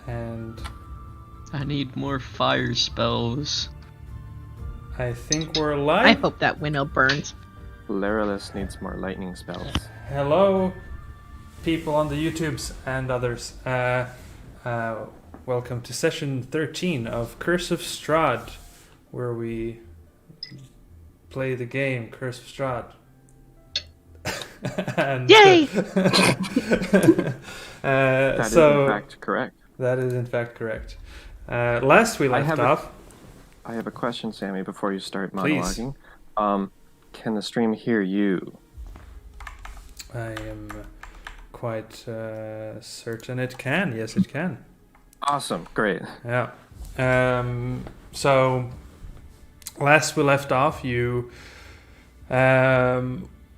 And I need more fire spells. I think we're I live. hope that window burns. Leralis needs more lightning spells. Hello, people on the YouTubes and others. Welcome to session 13 of Curse of Strahd, where we play the game Curse of Strahd. And, Yay! That is in fact correct. That is in fact correct. Last we left off. I have a question, Sammy, before you start Please. monologuing. Can the stream hear you? I am quite certain it can. Yes, it can. Awesome, great. Yeah. So, last we left off, you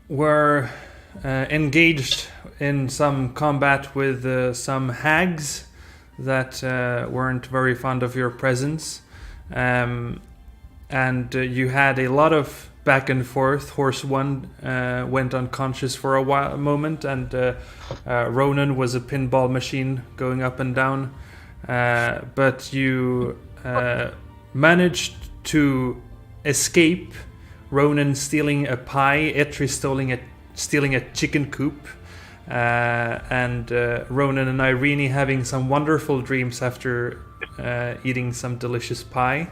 were engaged in some combat with some hags that weren't very fond of your presence. And you had a lot of back and forth. Horse 1 went unconscious for a moment, and Ronin was a pinball machine going up and down. But you managed to escape. Ronin stealing a pie, Etri stealing a chicken coop, and Ronin and Irene having some wonderful dreams after eating some delicious pie.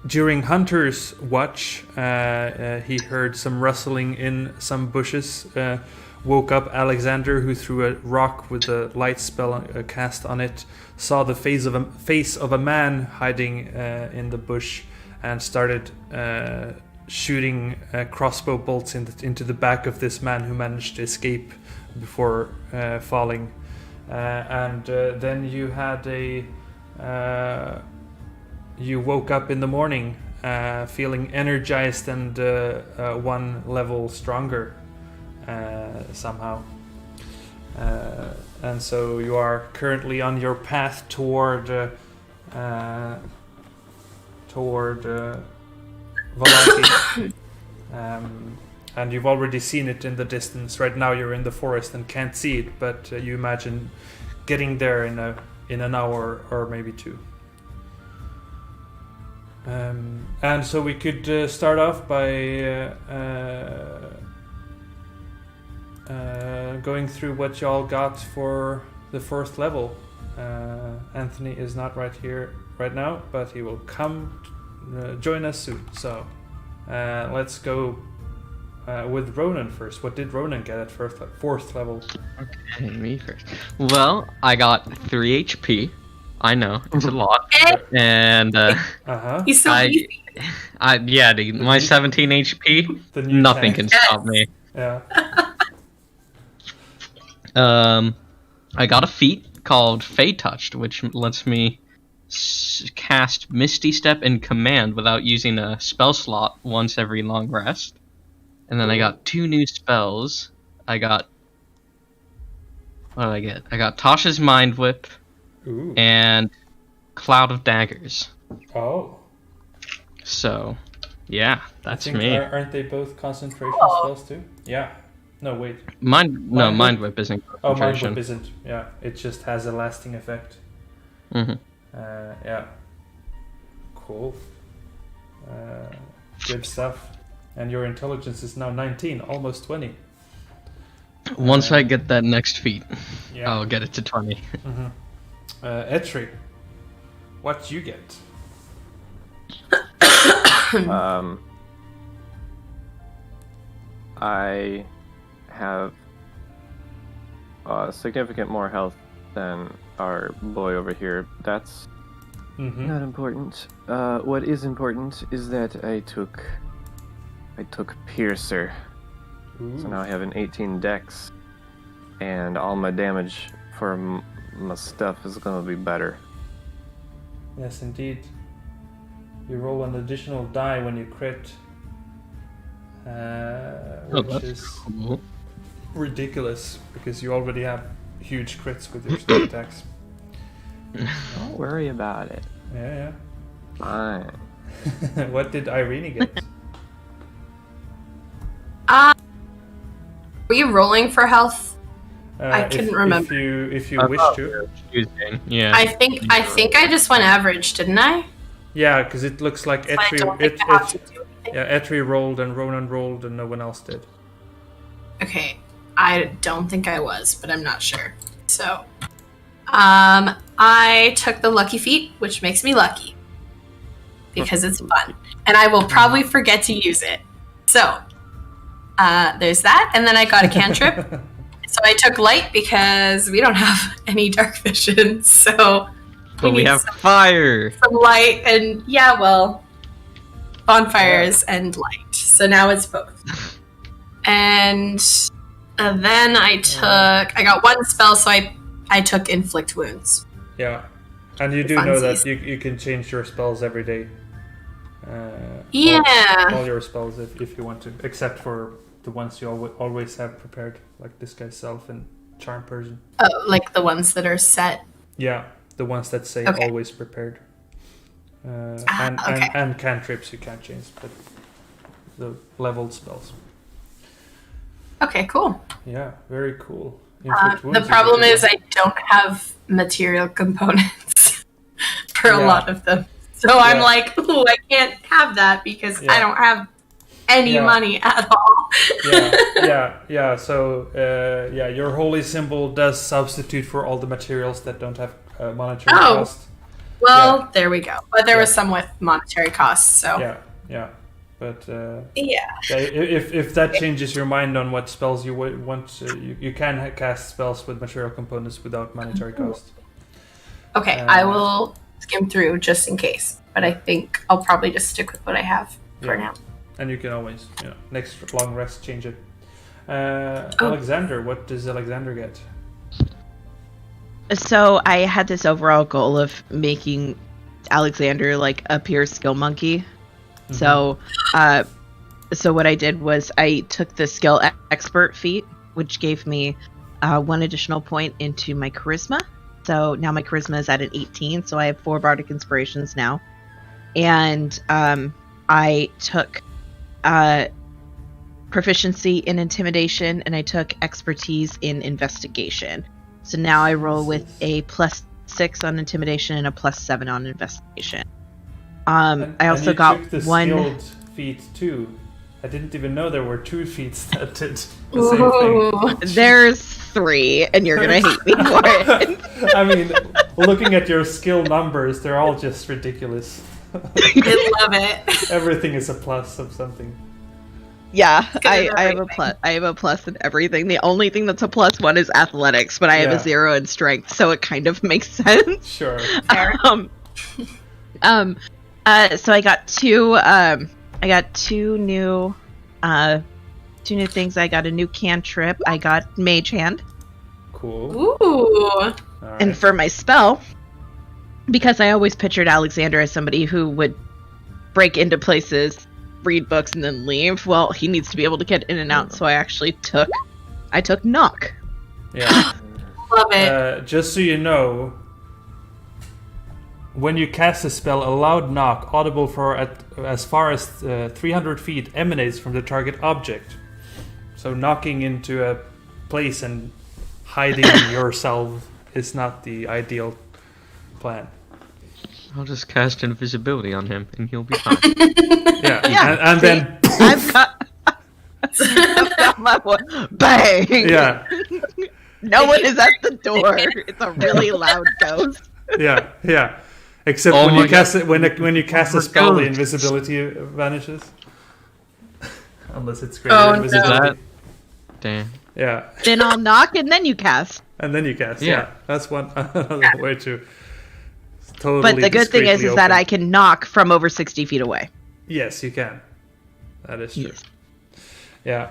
During Hunter's watch, he heard some rustling in some bushes, woke up Alexander, who threw a rock with a light spell cast on it, saw the face of a man hiding in the bush, and started shooting crossbow bolts into the back of this man, who managed to escape before falling. And then you had you woke up in the morning feeling energized and 1 level stronger somehow. And so you are currently on your path toward Valaki. And you've already seen it in the distance. Right now you're in the forest and can't see it, but you imagine getting there in an hour or maybe 2. And so we could start off by going through what y'all got for the 4th level. Anthony is not right here right now, but he will come join us soon. So let's go with Ronin first. What did Ronin get at 4th level? Okay, me first. Well, I got 3 HP. I know, it's a lot. And He's so easy. Dude, my 17 HP, nothing can stop me. Yeah. I got a feat called Fey Touched, which lets me cast Misty Step and Command without using a spell slot once every long rest. And then I got 2 new spells. What did I get? I got Tasha's Mind Whip. Ooh. And Cloud of Daggers. Oh. So, yeah, that's me. Aren't they both concentration spells too? Yeah. No, wait. Mind Whip isn't concentration. Oh, Mind Whip isn't. Yeah, it just has a lasting effect. Mm-hmm. Yeah. Cool. Good stuff. And your intelligence is now 19, almost 20. Once I get that next feat, yeah. I'll get it to 20. Mm-hmm. Etri, what you get? I have significant more health than our boy over here. That's not important. What is important is that I took Piercer. Ooh. So now I have an 18 dex, and all my damage for my stuff is gonna be better. Yes, indeed. You roll an additional die when you crit, which is cool. Ridiculous because you already have huge crits with your sneak attacks. Don't worry about it. Yeah. Fine. What did Irene get? Were you rolling for health? I couldn't remember. If you wish to. Yeah. I think I just went average, didn't I? Yeah, because it looks like Etri rolled and Ronan rolled and no one else did. Okay, I don't think I was, but I'm not sure. So, I took the lucky feat, which makes me lucky because it's fun, and I will probably forget to use it. So, there's that, and then I got a cantrip. So I took light because we don't have any dark vision, so but we have fire. Some light and bonfires and light. So now it's both. And then I got one spell, so I took Inflict Wounds. Yeah, and you do know that you can change your spells every day. All your spells if you want to, except for the ones you always have prepared, like this guy's self and Charm Person. Oh, like the ones that are set? Yeah, the ones that say always prepared. And cantrips you can't change, but the leveled spells. Okay, cool. Yeah, very cool. The problem is I don't have material components for a lot of them. So I'm like, ooh, I can't have that because I don't have any money at all. Yeah. So, your holy symbol does substitute for all the materials that don't have monetary cost. Well, there we go. But there was some with monetary costs, so. Yeah. But if that changes your mind on what spells you want, you can cast spells with material components without monetary cost. Okay, I will skim through just in case, but I think I'll probably just stick with what I have for now. And you can always, next long rest, change it. Alexander, what does Alexander get? So I had this overall goal of making Alexander like a pure skill monkey. Mm-hmm. So what I did was I took the skill expert feat, which gave me 1 additional point into my charisma. So now my charisma is at an 18, so I have 4 Bardic Inspirations now. And I took proficiency in intimidation, and I took expertise in investigation. So now I roll with a +6 on intimidation and a +7 on investigation. I also got the one skilled feat too. I didn't even know there were 2 feats that did the same thing. There's 3, and you're gonna hate me for it. I mean, looking at your skill numbers, they're all just ridiculous. I love it. Everything is a plus of something. Yeah, I have a plus. I have a plus in everything. The only thing that's a +1 is athletics, but I have a 0 in strength, so it kind of makes sense. Sure. So I got 2. I got 2 new things. I got a new cantrip. I got Mage Hand. Cool. Ooh. Right. And for my spell, because I always pictured Alexander as somebody who would break into places, read books, and then leave. Well, he needs to be able to get in and out, so I actually took knock. Yeah. Love it. Just so you know, when you cast a spell, a loud knock, audible for as far as 300 feet, emanates from the target object. So knocking into a place and hiding yourself is not the ideal plan. I'll just cast invisibility on him, and he'll be fine. And then I've got my one. Bang! Yeah. No one is at the door. It's a really loud ghost. Yeah. Except when you cast it, when you cast a spell, the invisibility vanishes. Unless it's greater invisibility. No. Damn. Yeah. Then I'll knock, and then you cast. And then you cast. Yeah. That's one another way to. Totally. But the good thing is that I can knock from over 60 feet away. Yes, you can. That is true. Yes. Yeah.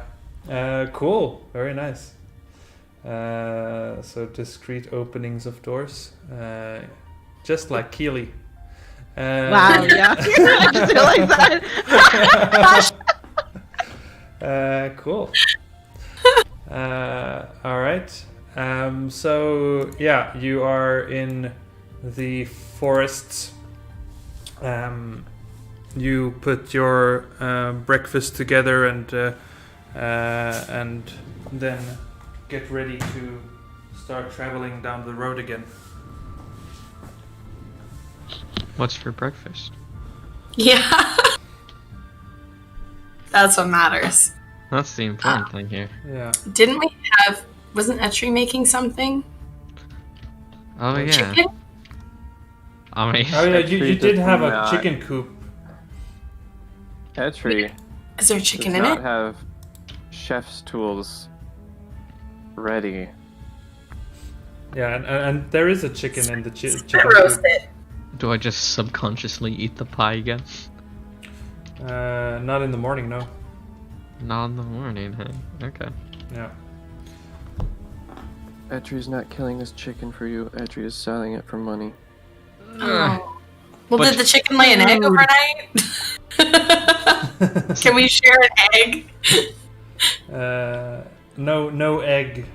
Cool. Very nice. So discrete openings of doors. Just like Keely. Wow, yeah. I just realized that. Cool. All right. So, yeah, you are in the forests. You put your breakfast together and then get ready to start traveling down the road again. What's for breakfast? Yeah. That's what matters. That's the important thing here. Yeah. Didn't we have... Wasn't Etri making something? Oh yeah. Chicken? I mean, Oh yeah, you did have a not- chicken coop. Petri Is there does chicken in not it? have chef's tools ready. Yeah, and there is a chicken in the chicken I roast coop. it. do I just subconsciously eat the pie again? Not in the morning, no. Not in the morning, huh? Okay. Yeah. Etri's not killing this chicken for you. Etri is selling it for money. Oh. Well, But- did the chicken lay an egg overnight? Can we share an egg? No egg.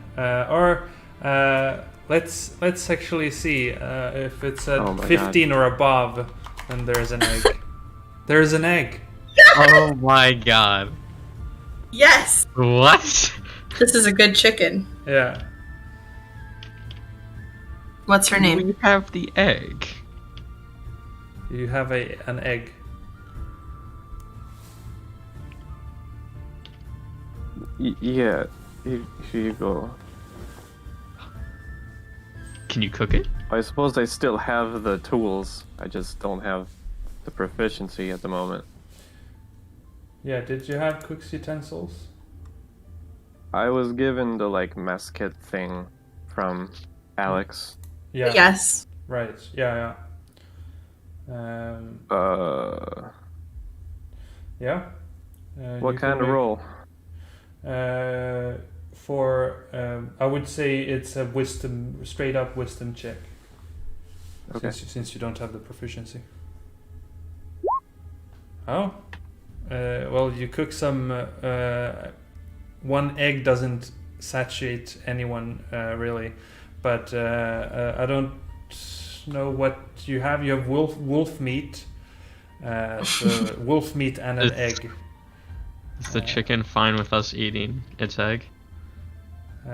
Let's actually see if it's at Oh my 15 or above, then there's an egg. There's an egg. Oh my god. Yes. What? This is a good chicken. Yeah. What's her name? We have the egg. You have an egg. Yeah, here you go. Can you cook it? I suppose I still have the tools. I just don't have the proficiency at the moment. Yeah, did you have cook's utensils? I was given the like mess kit thing from Alex. Yeah. Yes. Right. Yeah. Yeah. What you kind can of roll? I would say it's a wisdom, straight up wisdom check. Okay. Since you don't have the proficiency. Oh. Well, you cook some. One egg doesn't satiate anyone really, but I don't know what you have. You have wolf meat. So wolf meat and an egg. Is the chicken fine with us eating its egg?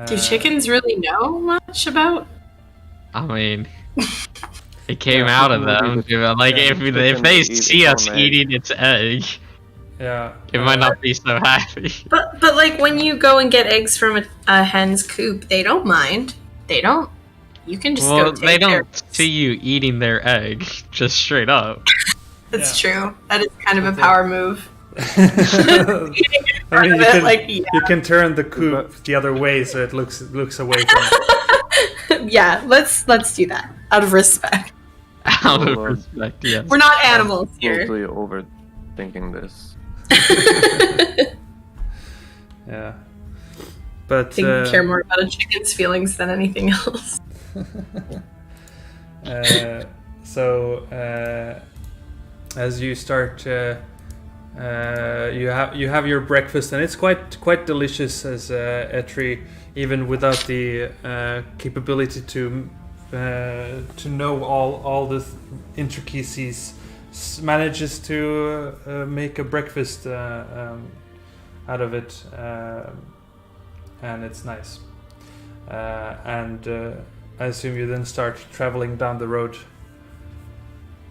Do chickens really know much about? I mean, it came Yeah, out of chicken them. would be Like yeah, if chicken they would eat see its us own egg. eating its egg, Yeah. it might not be so happy. But like when you go and get eggs from a hen's coop, they don't mind. They don't. You can just Well, go take they their... don't see you eating their egg just straight up. That's Yeah. true. That is kind of a That's it. power move. I mean, Yeah. you can turn the coop the other way so it looks away from. Yeah, let's do that out of respect. Out of Well, respect, yes. We're not animals here. Totally overthinking this. Yeah. But I think we care more about a chicken's feelings than anything else. as you start, you have your breakfast, and it's quite delicious. As Etri, even without the capability to know all the intricacies, manages to make a breakfast out of it, and it's nice. And I assume you then start traveling down the road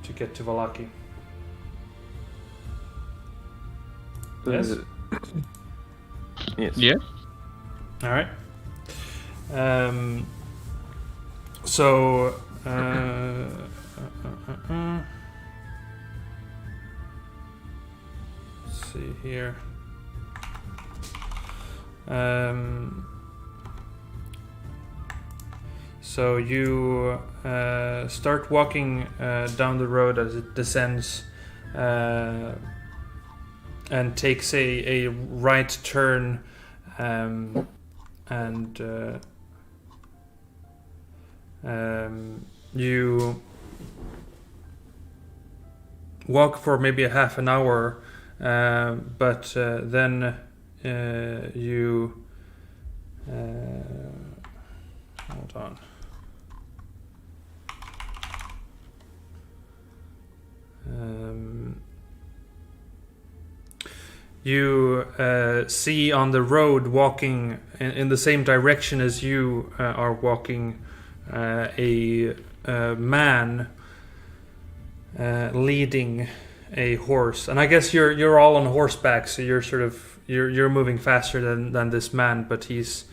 to get to Valaki. Yes? Yes. Yeah. All right. So. Let's see here. So you start walking down the road as it descends, and takes a right turn, and you walk for maybe a half an hour, but then you hold on. you see on the road walking in the same direction as you are walking a man leading a horse. And I guess you're all on horseback, so you're sort of you're moving faster than this man, but he's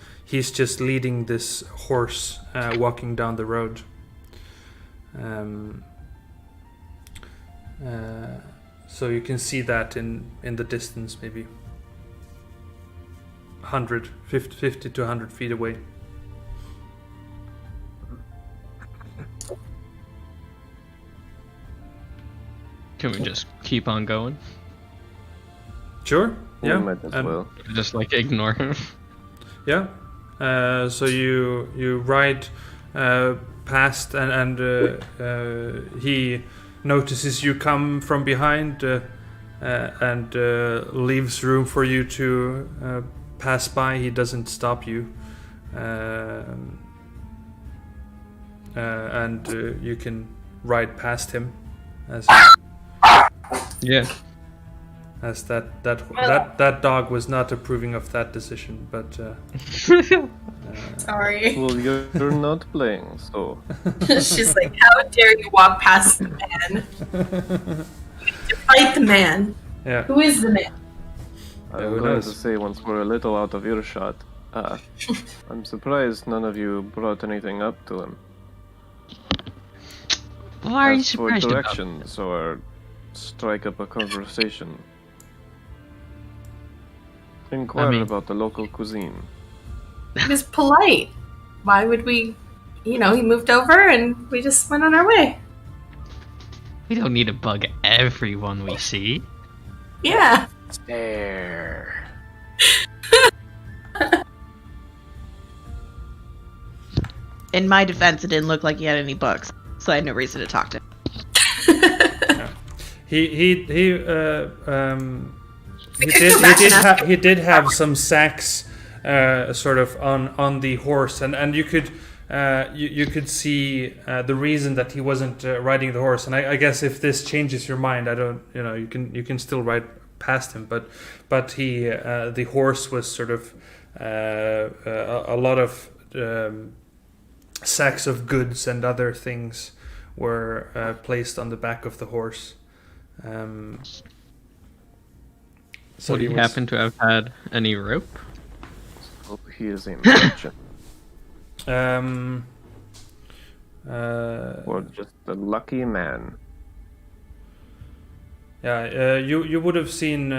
just leading this horse walking down the road. So you can see that in the distance, maybe 50 to 100 feet away. Can we just keep on going? Sure. Yeah. We might as well. Just like ignore him. Yeah. So you ride past, and he notices you come from behind, and leaves room for you to pass by. He doesn't stop you, and you can ride past him as as that dog was not approving of that decision, but Sorry. Well, you're not playing, so. She's like, how dare you walk past the man? To fight the man. yeah. Who is the man? who I'm going to knows? say once we're a little out of earshot, I'm surprised none of you brought anything up to him. Why are you Ask for surprised about directions or strike up a conversation. Inquire about the local cuisine. He was polite. Why would we? He moved over and we just went on our way. We don't need to bug everyone we see. Yeah. Stare. In my defense, it didn't look like he had any books, so I had no reason to talk to him. He did have some sacks sort of on the horse, and you could see the reason that he wasn't riding the horse. And I guess if this changes your mind, you can still ride past him, but the horse was sort of a lot of sacks of goods and other things were placed on the back of the horse. So Would he happen to have had any rope? Hope he is a merchant. Or just a lucky man. Yeah, you would have seen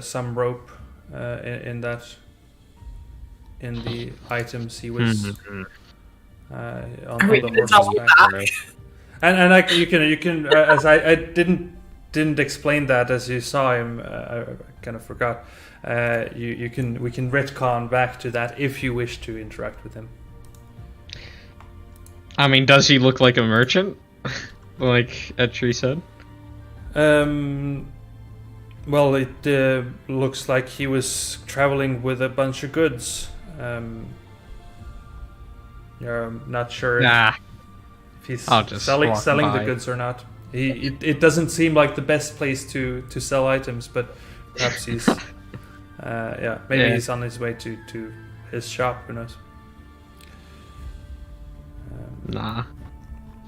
some rope in the items he was on the horse's back. And you can as I didn't explain that as you saw him. I kind of forgot. We can retcon back to that if you wish to interact with him. I mean, does he look like a merchant? Like Etri said? Well, it looks like he was traveling with a bunch of goods. I'm not sure if he's selling the goods or not. It doesn't seem like the best place to sell items, but perhaps he's he's on his way to his shop. Who knows?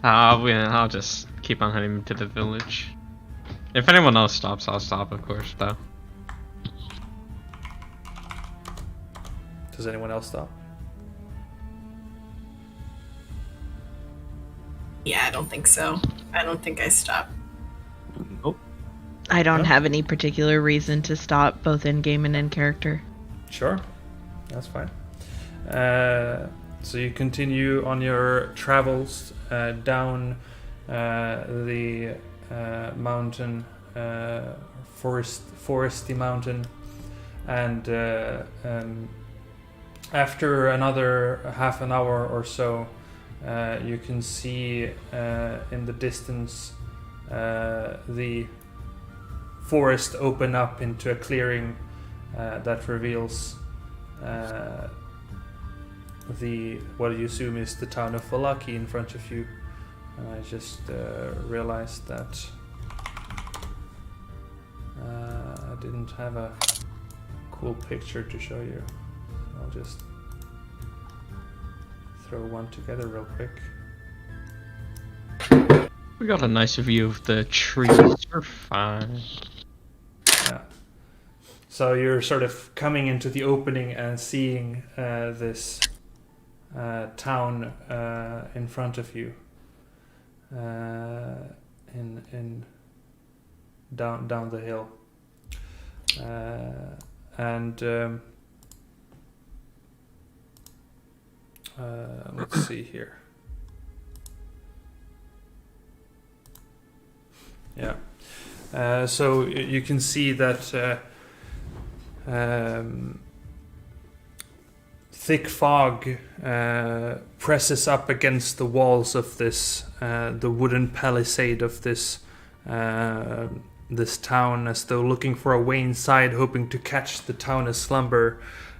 I'll just keep on heading to the village. If anyone else stops, I'll stop, of course, though. Does anyone else stop? Yeah, I don't think so. I don't think I stopped. Nope. I don't have any particular reason to stop, both in game and in character. Sure, that's fine. So you continue on your travels down the mountain, foresty mountain, and after another half an hour or so, you can see in the distance the forest open up into a clearing that reveals what you assume is the town of Valaki in front of you. I just realized that I didn't have a cool picture to show you. I'll just throw one together real quick. We got a nice view of the trees. We're fine. Yeah. So you're sort of coming into the opening and seeing this town in front of you. In down the hill. And let's see here. Yeah. So you can see that thick fog presses up against the walls of this the wooden palisade of this this town, as though looking for a way inside, hoping to catch the town aslumber,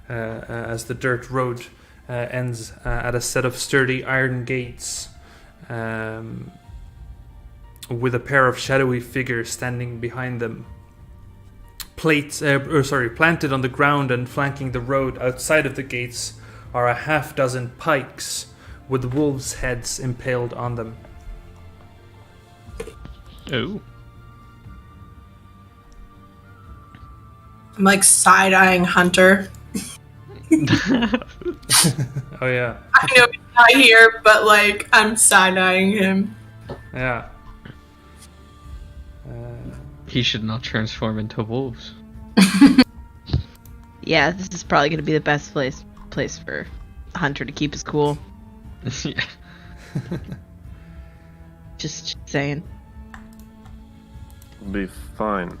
as the dirt road ends at a set of sturdy iron gates, with a pair of shadowy figures standing behind them. Planted on the ground and flanking the road outside of the gates are a half dozen pikes with wolves' heads impaled on them. Oh. I'm like side-eyeing Hunter. Oh yeah. I know he's not here, but like I'm side-eyeing him. Yeah. He should not transform into wolves. Yeah, this is probably going to be the best place for Hunter to keep his cool. Yeah. Just saying. Be fine.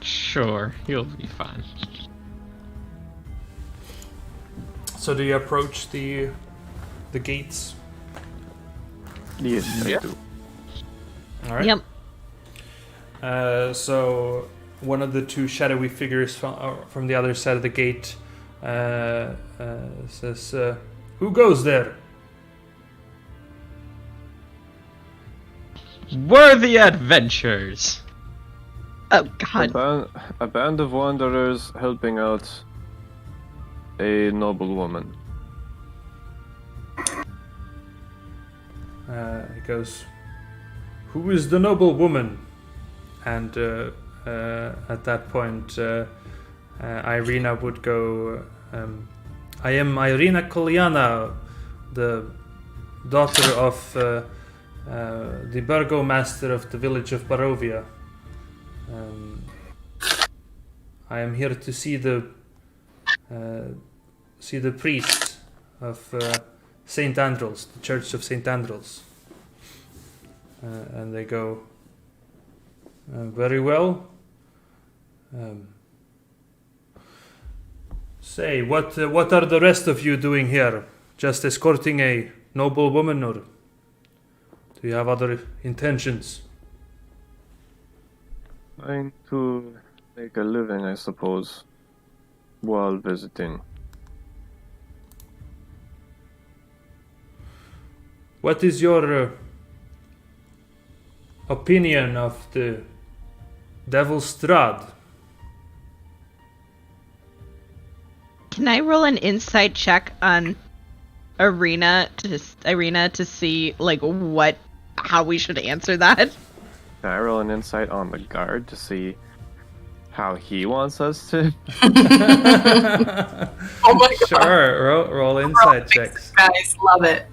Sure, you'll be fine. So do you approach the gates? Yes, I Yeah. do. All right. Yep. So one of the two shadowy figures from the other side of the gate says, "Who goes there?" Worthy adventures! Oh, God. A band of wanderers helping out a noble woman. He goes, "Who is the noble woman?" And at that point, Irina would go, "I am Irina Kolyana, the daughter of the burgomaster of the village of Barovia. I am here to see the priest of St. Andrew's, the Church of St. Andrew's." And they go, "Very well. Say, what are the rest of you doing here? Just escorting a noble woman, or do you have other intentions?" Trying to make a living, I suppose, while visiting. What is your opinion of the Devil Strahd? Can I roll an insight check on Irina to see like how we should answer that? Can I roll an insight on the guard to see how he wants us to? Oh my god. Sure, roll insight checks. Guys, love it.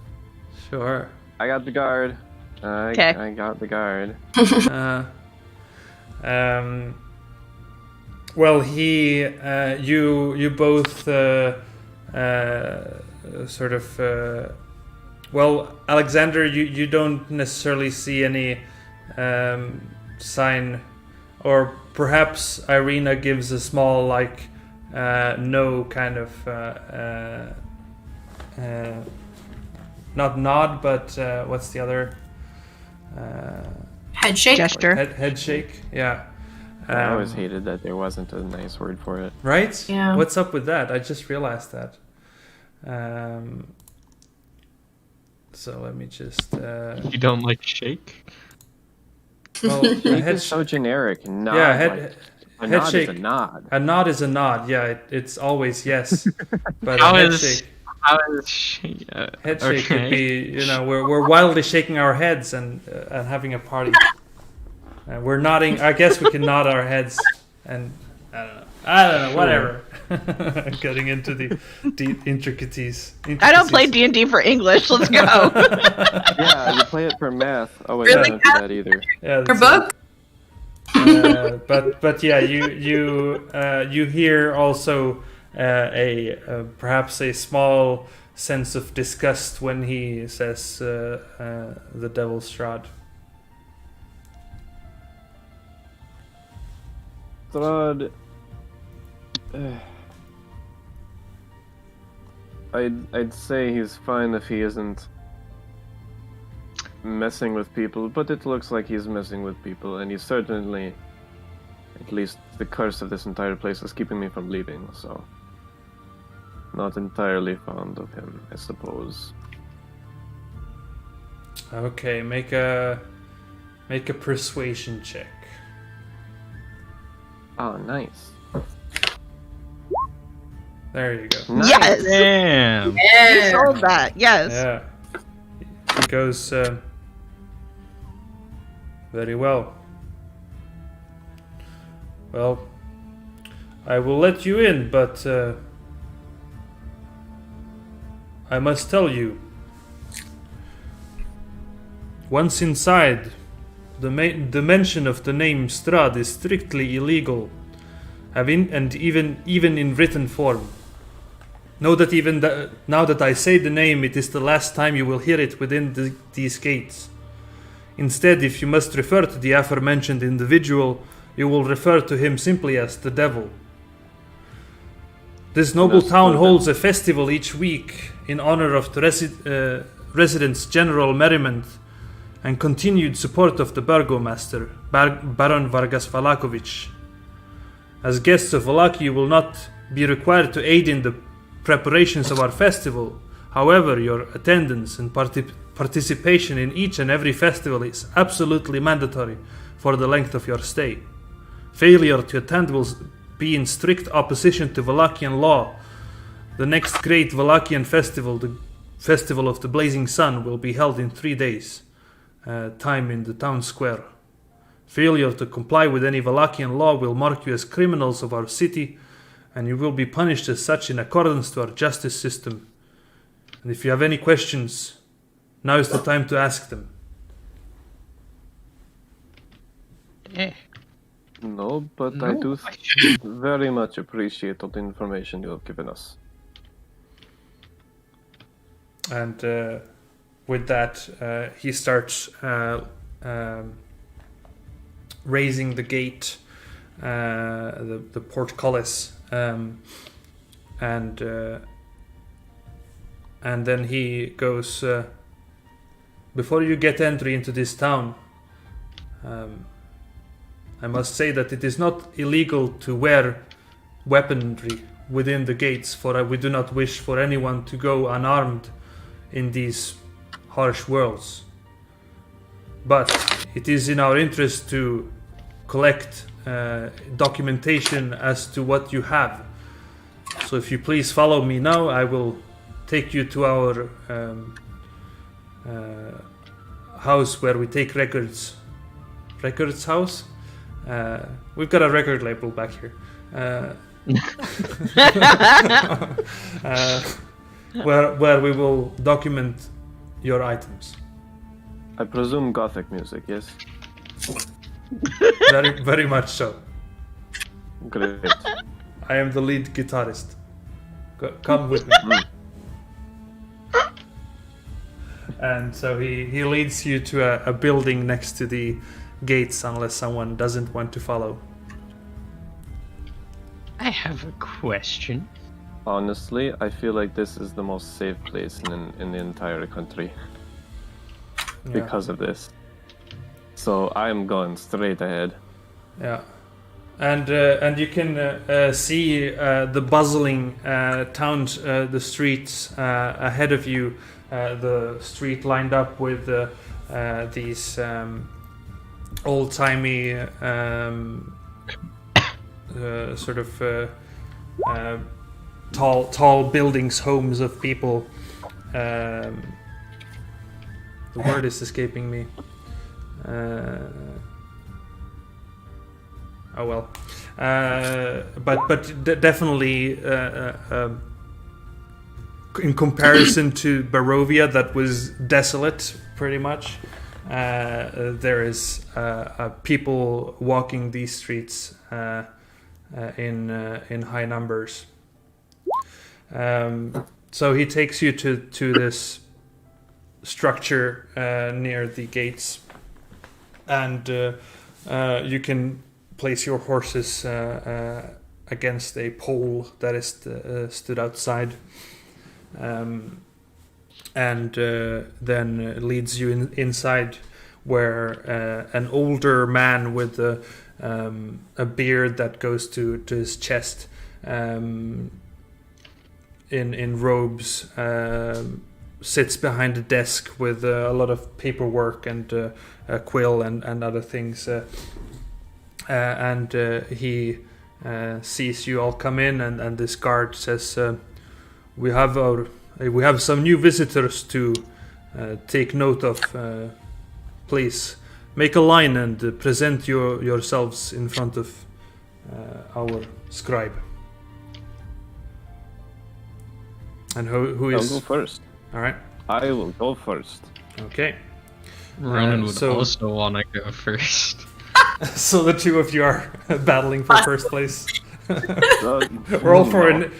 Sure. I got the guard. Okay. I got the guard. Well, you both sort of. Well, Alexander, you don't necessarily see any sign, or perhaps Irina gives a small no kind of not nod, but what's the other Head shake. Gesture. head shake? Yeah. I always hated that there wasn't a nice word for it. Right? Yeah. What's up with that? I just realized that. So let me just. You don't like shake? Well, a Shake head is so generic. Nod, yeah, a head nod shake. is a nod. A nod is a nod. Yeah, it's always yes. But How a head is shake, head head shake could be, we're wildly shaking our heads and having a party. We're nodding. I guess we can nod our heads, and I don't know. Whatever. Getting into the intricacies. I don't play D&D for English. Let's go. Yeah, you play it for math. Oh wait, Really? I don't do that either. Yeah, Your book? but yeah, you hear also perhaps a small sense of disgust when he says the Devil's Strahd. Strahd. I'd say he's fine if he isn't messing with people, but it looks like he's messing with people, and he's certainly, at least the curse of this entire place is keeping me from leaving, so not entirely fond of him, I suppose. Okay, make a persuasion check. Oh, nice. There you go. Yes. Damn. You Yeah. sold that. Yes. Yeah. He goes very well. Well, I will let you in, but I must tell you. Once inside, the mention of the name Strahd is strictly illegal, and even in written form. Know that now that I say the name, it is the last time you will hear it within these gates. Instead, if you must refer to the aforementioned individual, you will refer to him simply as the Devil. This noble town holds a festival each week in honor of the residents' general merriment and continued support of the Burgomaster, Baron Vargas Valakovic. As guests of Valaki, you will not be required to aid in the preparations of our festival. However, your attendance and participation in each and every festival is absolutely mandatory for the length of your stay. Failure to attend will be in strict opposition to Valakian law. The next great Valakian festival, the Festival of the Blazing Sun, will be held in 3 days, time in the town square. Failure to comply with any Valakian law will mark you as criminals of our city, and you will be punished as such in accordance to our justice system. And if you have any questions, now is the time to ask them. No, but I do very much appreciate all the information you have given us. And with that, he starts raising the gate, the portcullis, and then he goes, before you get entry into this town, I must say that it is not illegal to wear weaponry within the gates, for we do not wish for anyone to go unarmed in these harsh worlds. But it is in our interest to collect documentation as to what you have. So if you please follow me now, I will take you to our house where we take records. Records house? We've got a record label back here. Where we will document your items. I presume Gothic music, yes? Very, very much so. Great. I am the lead guitarist. Come with me. And so he leads you to a building next to the gates, unless someone doesn't want to follow. I have a question. Honestly, I feel like this is the most safe place in the entire country because of this. So I'm going straight ahead. Yeah, and you can see the bustling towns, the streets ahead of you. The street lined up with these old-timey sort of tall buildings, homes of people. The word is escaping me. Oh well. But definitely in comparison to Barovia, that was desolate pretty much. There is people walking these streets in high numbers. So he takes you to this structure near the gates, and you can place your horses against a pole that is stood outside, and then leads you inside, where an older man with a beard that goes to his chest, in robes, sits behind a desk with a lot of paperwork and a quill and other things. And he sees you all come in, and this guard says, "We have some new visitors to take note of. Please make a line and present yourselves in front of our scribe." And who is? I'll go first. All right. I will go first. Okay. Ronan would also want to go first. So the two of you are battling for first place. Roll for initiative.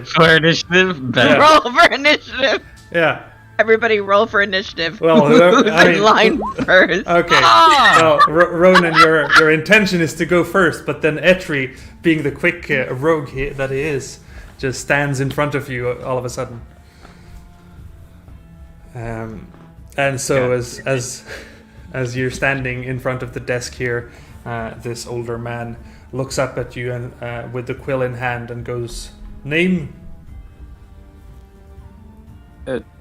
For initiative, Yeah. Roll for initiative. Yeah. Everybody roll for initiative. Well, Who's I in mean- line first? Okay. Well, Ronan, your intention is to go first, but then Etri, being the quick rogue that he is, just stands in front of you all of a sudden. And so as you're standing in front of the desk here, this older man looks up at you and with the quill in hand and goes, "Name?"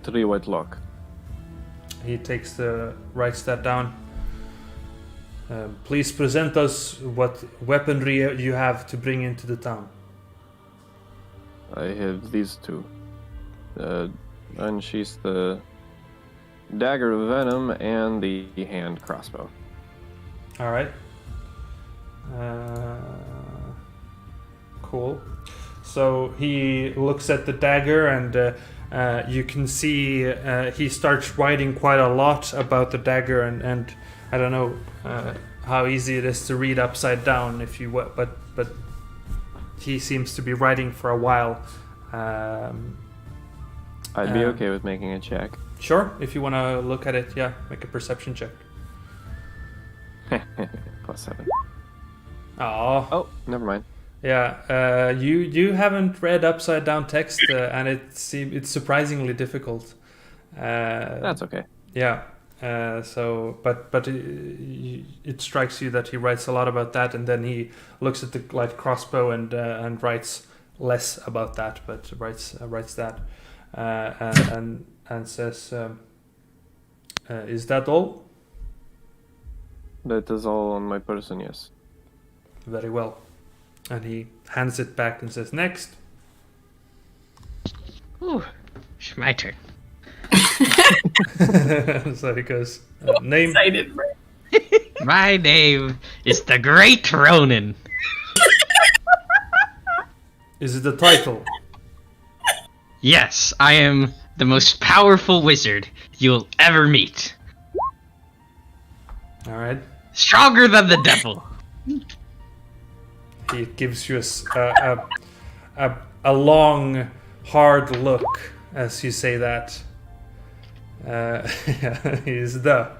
Three White Lock. He writes that down. Please present us what weaponry you have to bring into the town. I have these two. Unsheath the dagger of venom and the hand crossbow. All right. Cool. So he looks at the dagger, and you can see he starts writing quite a lot about the dagger, and I don't know how easy it is to read upside down but he seems to be writing for a while. I'd be okay with making a check. Sure, if you want to look at it, yeah, make a perception check. +7. Oh, never mind. yeah. You haven't read upside down text, and it's surprisingly difficult. That's okay. Yeah. But it strikes you that he writes a lot about that, and then he looks at the light crossbow and writes less about that, but writes that, and says, "Is that all?" That is all on my person, yes. Very well. And he hands it back and says, "Next." Ooh, it's my turn. So he goes, "Name?" Excited. My name is the Great Ronin. Is it the title? Yes, I am the most powerful wizard you'll ever meet. All right. Stronger than the devil. He gives you a long, hard look as you say that. He's the.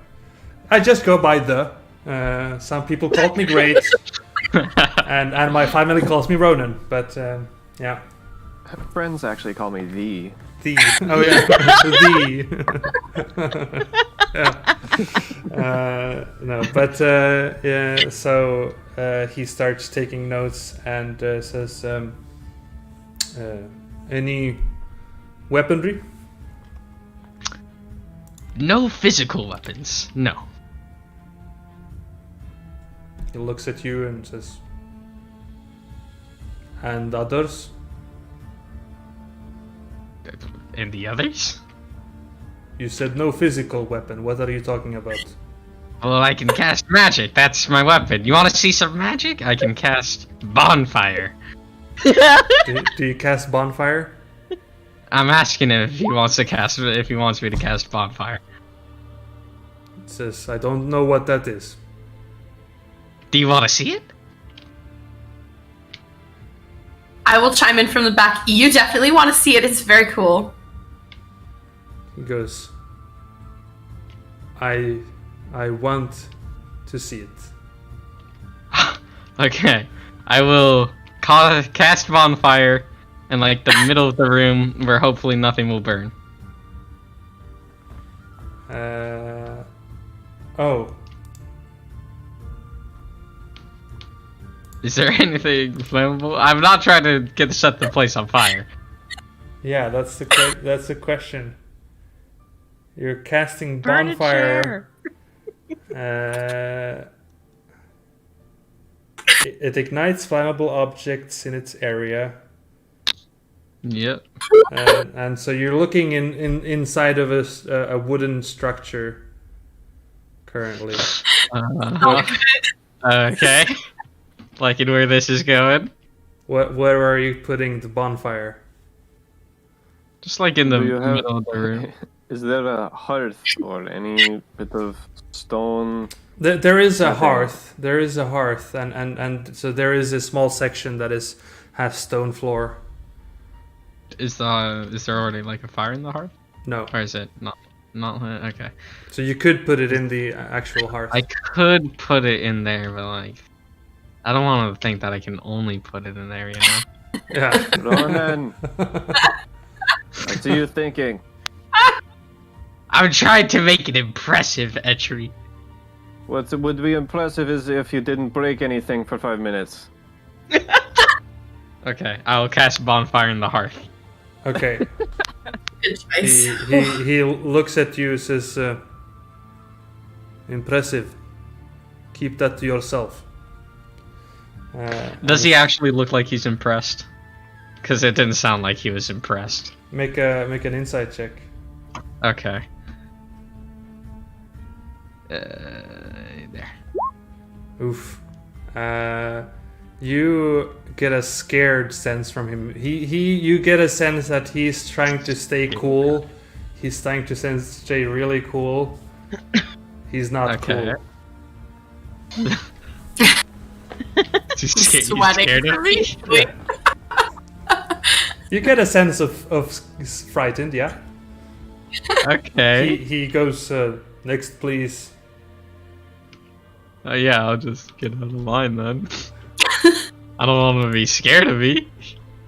I just go by the. Some people call me Great, and my family calls me Ronin. But yeah, Friends actually call me the. the. Oh yeah, the. Yeah. No, but yeah. So he starts taking notes and says, "Any weaponry?" No physical weapons. No. He looks at you and says, "And others?" And the others? You said no physical weapon. What are you talking about? Well, I can cast magic. That's my weapon. You want to see some magic? I can cast bonfire. Do you cast bonfire? I'm asking him if he wants me to cast bonfire. It says, "I don't know what that is." Do you want to see it? I will chime in from the back. You definitely want to see it. It's very cool. He goes, I want to see it. Okay. I will cast bonfire in like the middle of the room where hopefully nothing will burn. Oh. Is there anything flammable? I'm not trying to set the place on fire. Yeah, that's the question. You're casting Burn bonfire. It ignites flammable objects in its area. Yep. And so you're looking inside of a wooden structure currently. Okay. Liking where this is going. Where are you putting the bonfire? Just like in the Do you have- middle of the room. Is there a hearth or any bit of stone? There is a Okay. hearth. There is a hearth, and so there is a small section that has stone floor. Is there already like a fire in the hearth? No, Or is it not lit? Okay. so you could put it in the actual hearth. I could put it in there, but like I don't want to think that I can only put it in there, you know? Yeah. Ronan, what are you thinking? I'm trying to make it impressive, Etchery. What would be impressive is if you didn't break anything for 5 minutes. Okay, I will cast bonfire in the hearth. Okay. Good choice. He looks at you and says, "Impressive. Keep that to yourself." Does he actually look like he's impressed? Because it didn't sound like he was impressed. Make an insight check? Okay. There. Oof. You get a scared sense from him. You get a sense that he's trying to stay cool. He's trying to stay really cool. He's not Okay. cool. He's Sweating. scared of me? Wait. You get a sense of frightened, yeah. Okay. He goes, "Next, please." Yeah, I'll just get out of line then. I don't want him to be scared of me.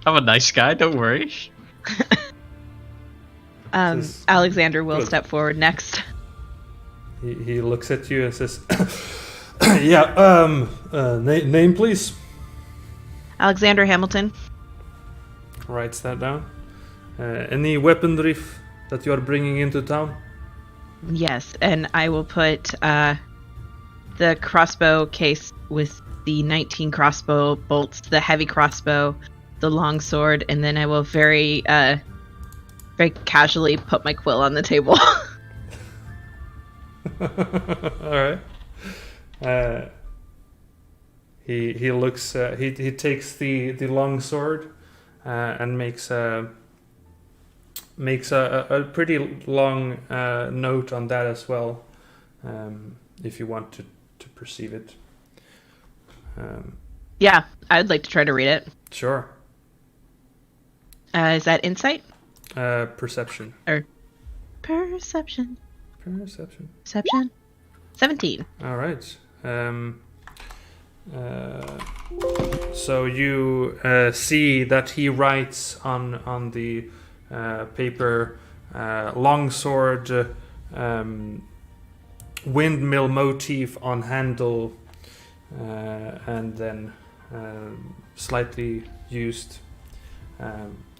I'm a nice guy, don't worry. This is Alexander will good. step forward next. He looks at you and says, "Yeah, name please." Alexander Hamilton. Writes that down. Any weaponry that you are bringing into town? Yes, and I will put the crossbow case with the 19 crossbow bolts, the heavy crossbow, the long sword, and then I will very casually put my quill on the table. All right. He looks. He takes the long sword and makes a pretty long note on that as well, if you want to perceive it. Yeah, I'd like to try to read it. Sure. Is that insight? Perception. Or perception? Perception. Perception? 17. All right. So you see that he writes on the paper longsword, windmill motif on handle, and then slightly used,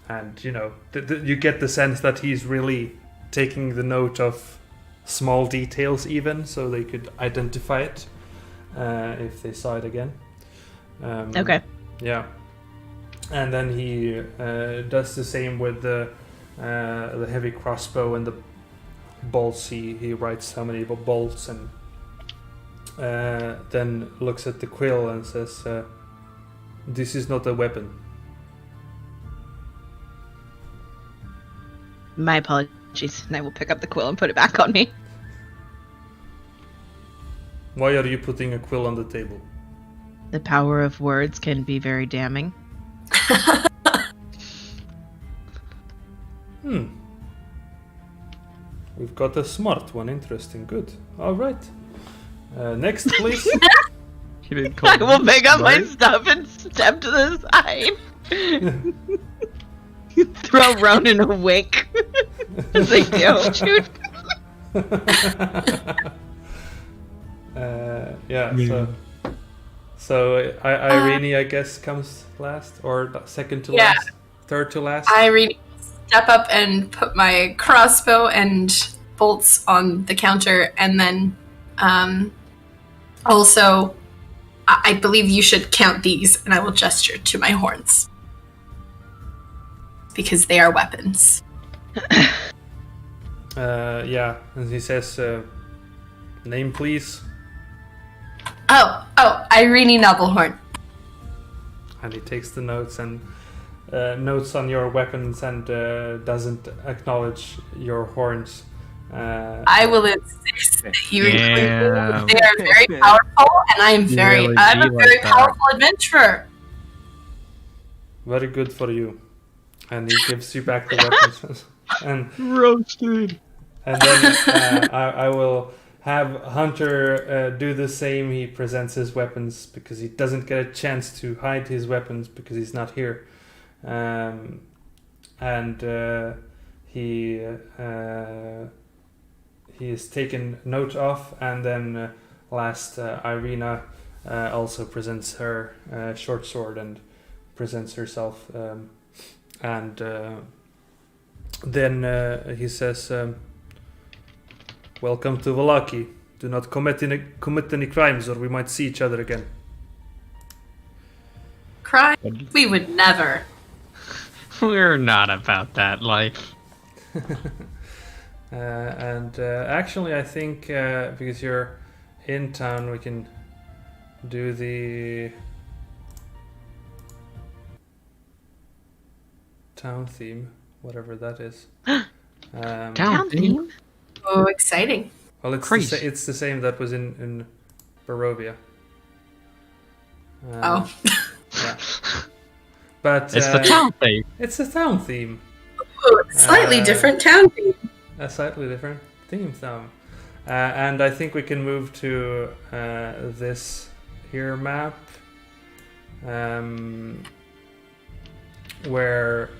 and you know you get the sense that he's really taking the note of small details even so they could identify it. if they saw it again. Okay. Yeah. And then he does the same with the heavy crossbow and the bolts. He writes how many bolts and then looks at the quill and says, "This is not a weapon." My apologies. And I will pick up the quill and put it back on me. Why are you putting a quill on the table? The power of words can be very damning. We've got a smart one. Interesting. Good. All right. Next, please. He didn't call I will me pick up my smart. stuff and step to the side. Throw Ronan a wink. As I do. Shoot. Yeah. So Irene, I guess, comes last or second to last, third to last. I step up and put my crossbow and bolts on the counter, and then also I believe you should count these, and I will gesture to my horns because they are weapons. Yeah, and he says, "Name, please." Oh, Irene Nobblehorn. And he takes the notes and notes on your weapons and doesn't acknowledge your horns. I will insist that you include Damn. them. They are very powerful, and I'm You really I'm a be very like that. powerful adventurer. Very good for you. And he gives you back the weapons. and Roasted. And then I will have Hunter do the same. He presents his weapons because he doesn't get a chance to hide his weapons because he's not here. And he is taken note of. And then last, Irina also presents her short sword and presents herself. And then he says... "Welcome to Vallaki. Do not commit any crimes, or we might see each other again." Crime? We would never. We're not about that life. And actually, I think because you're in town, we can do the town theme, whatever that is. Town theme? Oh, exciting. Well, it's Crazy. it's the same that was in Barovia. Oh. Yeah. But It's the town theme. It's the town theme. Ooh, slightly different town theme. A slightly different theme song. And I think we can move to this here map, where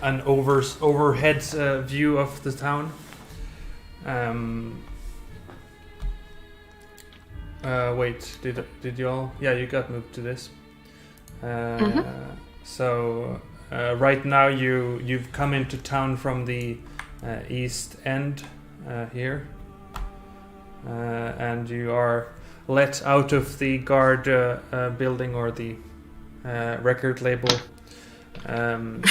an overhead view of the town. Wait, did you all? Yeah, you got moved to this. So right now you've come into town from the east end here, and you are let out of the guard building or the record label, and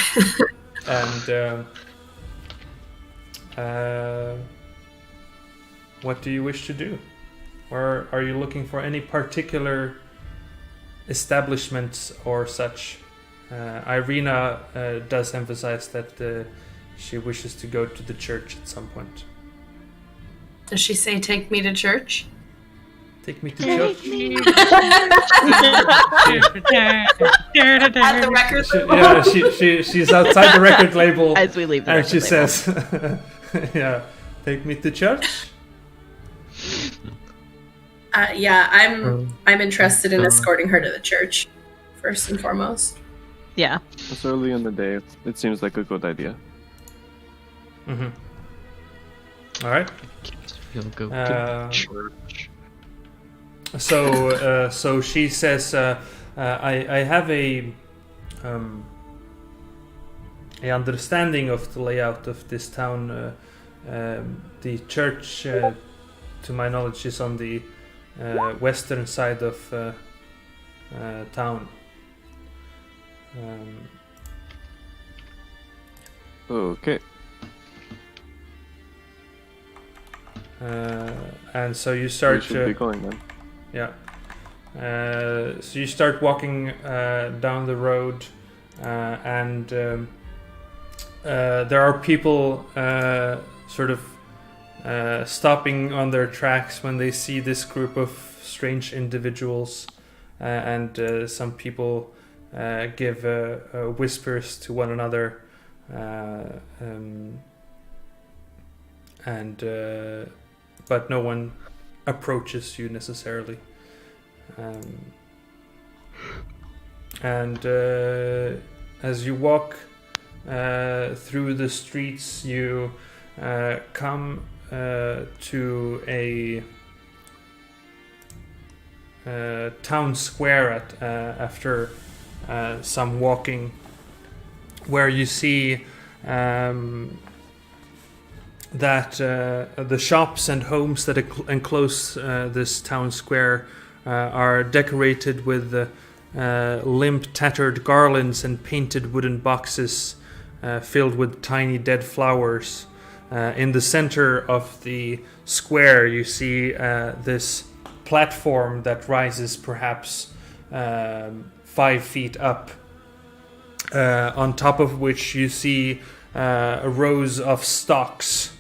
what do you wish to do? Or are you looking for any particular establishments or such? Irina does emphasize that she wishes to go to the church at some point. Does she say, "Take me to church"? Take me to church? At the record label? Yeah, she's outside the record label. As we leave the And record she label. says, yeah, take me to church? Yeah, I'm interested in escorting her to the church, first and foremost. Yeah. It's early in the day. It seems like a good idea. Mm-hmm. All right. You'll go Uh, to church. So she says, I have a understanding of the layout of this town. The church, to my knowledge, is on the western side of town. Okay. And so you We start. should be going then. Yeah. So you start walking down the road, and there are people sort of stopping on their tracks when they see this group of strange individuals, and some people give whispers to one another, but no one approaches you necessarily. And as you walk through the streets, you come to a town square after some walking, where you see that the shops and homes that enclose this town square are decorated with limp, tattered garlands and painted wooden boxes filled with tiny dead flowers. In the center of the square, you see this platform that rises perhaps 5 feet up, on top of which you see rows of stocks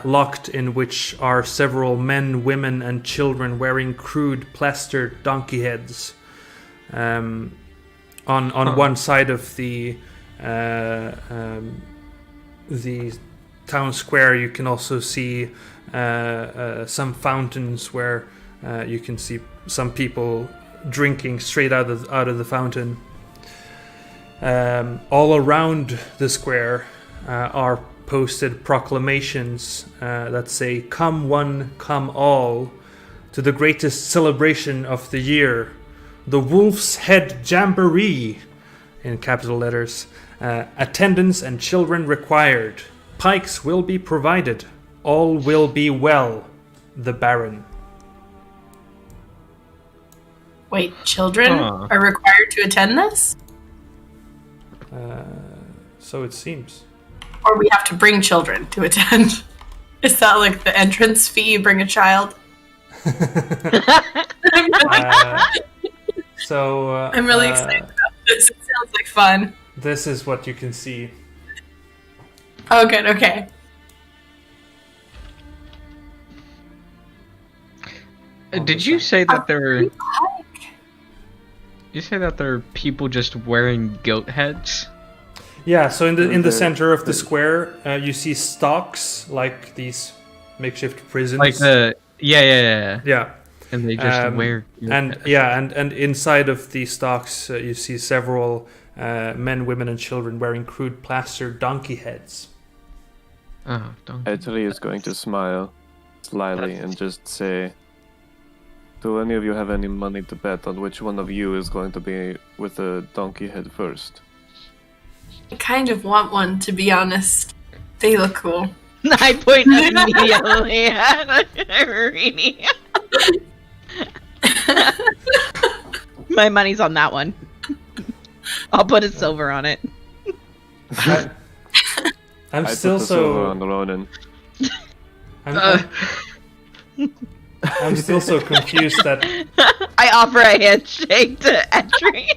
locked, in which are several men, women, and children wearing crude plastered donkey heads. On one side of the town square, you can also see some fountains where you can see some people drinking straight out of the fountain. All around the square are posted proclamations that say, "Come one, come all, to the greatest celebration of the year, the Wolf's Head Jamboree," in capital letters. "Attendance and children required. Pikes will be provided. All will be well. The Baron." Wait, children are required to attend this? So it seems. Or we have to bring children to attend? Is that like the entrance fee? Bring a child? I'm really excited about this. It sounds like fun. This is what you can see. Oh, good. Okay. Did you say that there? You say that there are people just wearing goat heads? Yeah. So in the center of the square, you see stocks, like these makeshift prisons. Like the yeah. And they just wear. And inside of the stocks, you see several men, women, and children wearing crude plastered donkey heads. Oh, donkey. Italy is going to smile slyly and just say, "Do any of you have any money to bet on which one of you is going to be with a donkey head first?" I kind of want one, to be honest. They look cool. I point immediately at Irene. My money's on that one. I'll put a silver on it. I'm I still put the silver so. on the Ronin. I'm still so confused that. I offer a handshake to Etri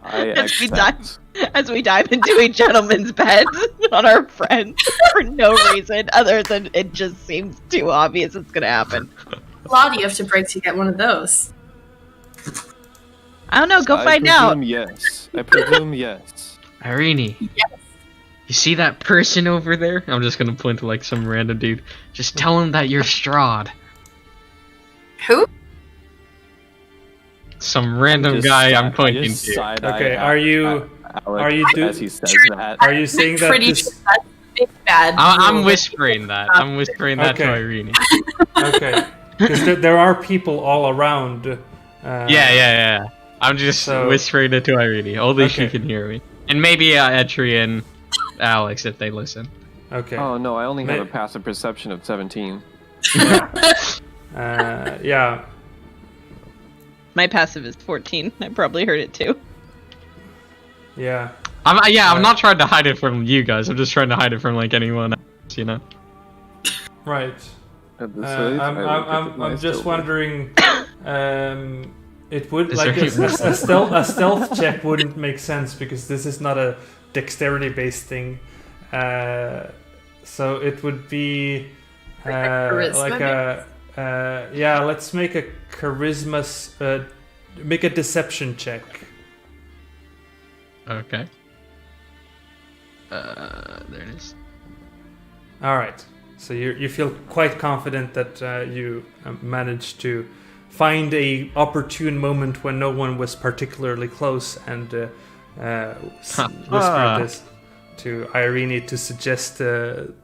I as we dive into a gentleman's bed on our friend for no reason other than it just seems too obvious it's gonna happen. Law do you have to break to get one of those? I don't know, go find out. Yes. I presume yes. Irene. Yes. You see that person over there? I'm just gonna point to like some random dude. Just tell him that you're Strahd. Who? Some random guy I'm pointing to. Okay, are you as he says that? Are you saying that Pretty this? sure that's big bad. I'm whispering that. I'm whispering that to Okay. Irene. Okay, because there are people all around. Yeah. I'm just whispering it to Irene. Only she Okay. can hear me. And maybe Etri and Alex if they listen. Okay. Oh no, I only have a passive perception of 17. Yeah. My passive is 14. I probably heard it too. Yeah. I'm not trying to hide it from you guys. I'm just trying to hide it from like anyone else, you know. Right. At this rate, I will I'm recognize just Toby. wondering. It would Is like there- a stealth check wouldn't make sense because this is not a dexterity based thing. So it would be charisma like a yeah. Let's make a charisma. Make a deception check. Okay. There it is. All right. So you feel quite confident that you managed to find a opportune moment when no one was particularly close and whisper this to Irene to suggest the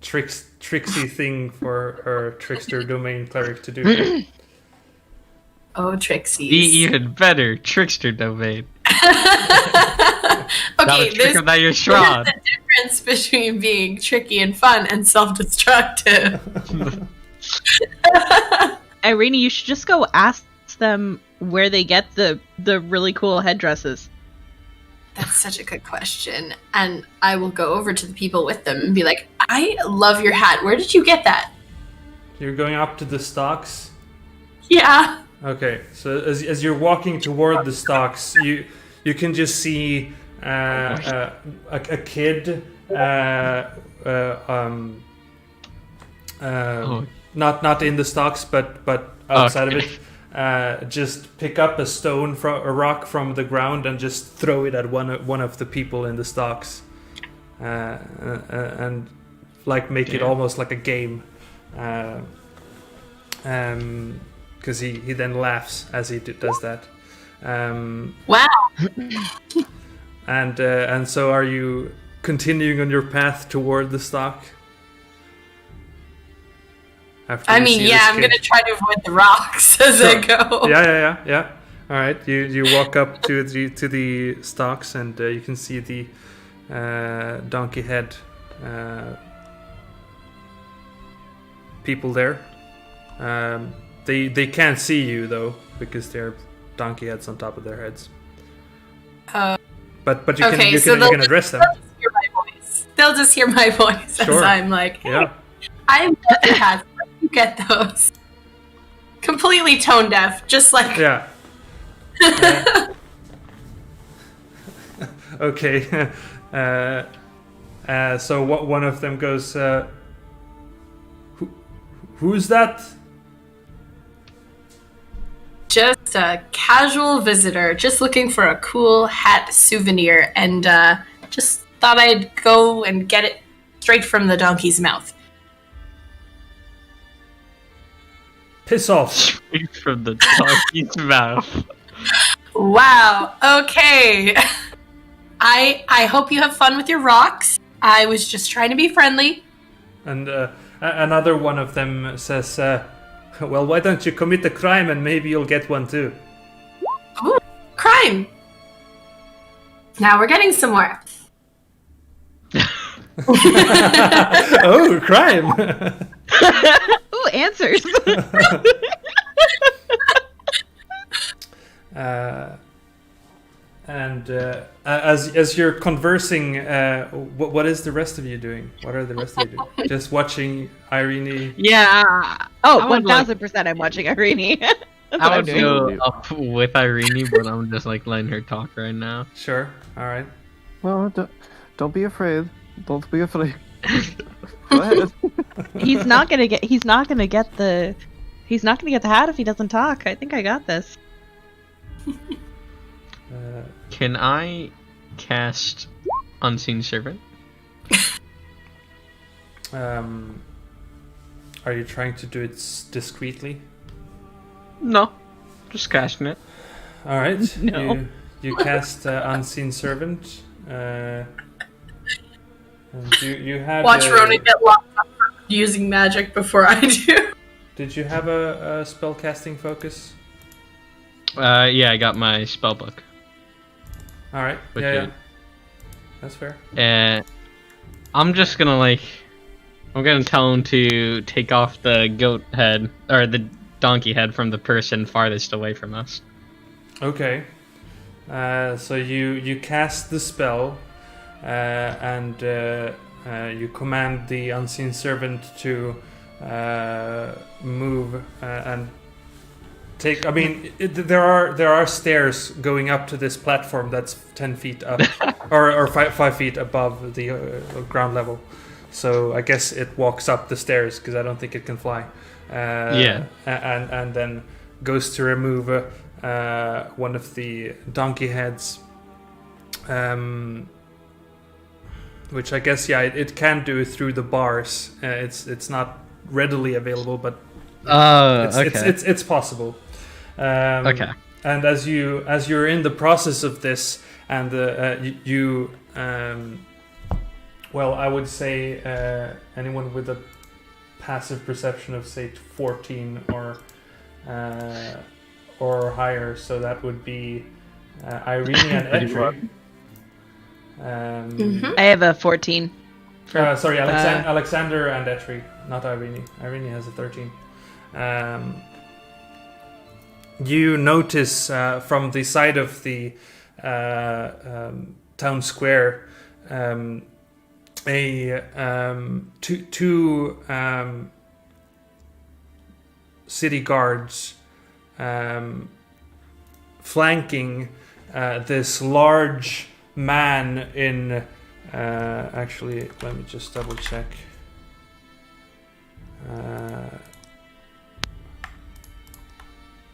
tricksy thing for her trickster domain cleric to do. Oh, Trixies. Even better, trickster domain. Okay, there's that your Strahd. a difference between being tricky and fun and self-destructive. Irene, you should just go ask them where they get the really cool headdresses. That's such a good question. And I will go over to the people with them and be like, I love your hat. Where did you get that? You're going up to the stocks. Yeah. Okay, so as you're walking toward the stocks, you can just see a kid, not in the stocks, but outside of it, just pick up a stone from a rock from the ground and just throw it at one of the people in the stocks, and like make it almost like a game. Because he then laughs as he does that. Wow. And so are you continuing on your path toward the stock? After I you mean, see yeah, this I'm kid? going to try to avoid the rocks as I go. Yeah. All right, you walk up to the stocks and you can see the donkey head people there. They can't see you though because they're donkey heads on top of their heads. But you Okay, can so you can address them. They'll just hear my voice. They'll just hear my voice as Sure. I'm like, hey, Yeah. I love your hats. Where did you get those? Completely tone deaf, just like Yeah. Okay. So one of them goes, who's that? just a casual visitor, just looking for a cool hat souvenir, and just thought I'd go and get it straight from the donkey's mouth. Piss off. Straight from the donkey's mouth. Wow. Okay. I hope you have fun with your rocks. I was just trying to be friendly. And another one of them says, well, why don't you commit a crime and maybe you'll get one too? Ooh, crime. Now we're getting somewhere. Oh, crime! Ooh, answers. And as you're conversing, what is the rest of you doing? What are the rest of you doing? Just watching Irene? Yeah. Oh, I would 1000% I'm watching Irene. That's what I I'm would doing. go up with Irene, but I'm just like letting her talk right now. Sure. All right. Well, don't be afraid. Don't be afraid. Go ahead. He's not gonna get the hat if he doesn't talk. I think I got this. Can I cast Unseen Servant? Are you trying to do it discreetly? No, just casting it. All right. No. You cast Unseen Servant. And you had. Watch Ronin get locked up for using magic before I do. Did you have a spell casting focus? Yeah, I got my spell book. All right. Okay. Yeah. That's fair. I'm just gonna like I'm gonna tell him to take off the goat head or the donkey head from the person farthest away from us. Okay. So you cast the spell, and you command the unseen servant to move and take. I mean, there are stairs going up to this platform that's 10 feet up, or 5 feet above the ground level. So I guess it walks up the stairs because I don't think it can fly. And then goes to remove one of the donkey heads, which I guess it can do through the bars. It's not readily available, but it's possible. Okay. And as you're in the process of this, and you well, I would say anyone with a passive perception of say 14 or higher, so that would be Irene and Etri. I have a 14. Sorry, Alexander and Etri, not Irene. Irene has a 13. You notice from the side of the town square two city guards flanking this large man in. Actually, let me just double check.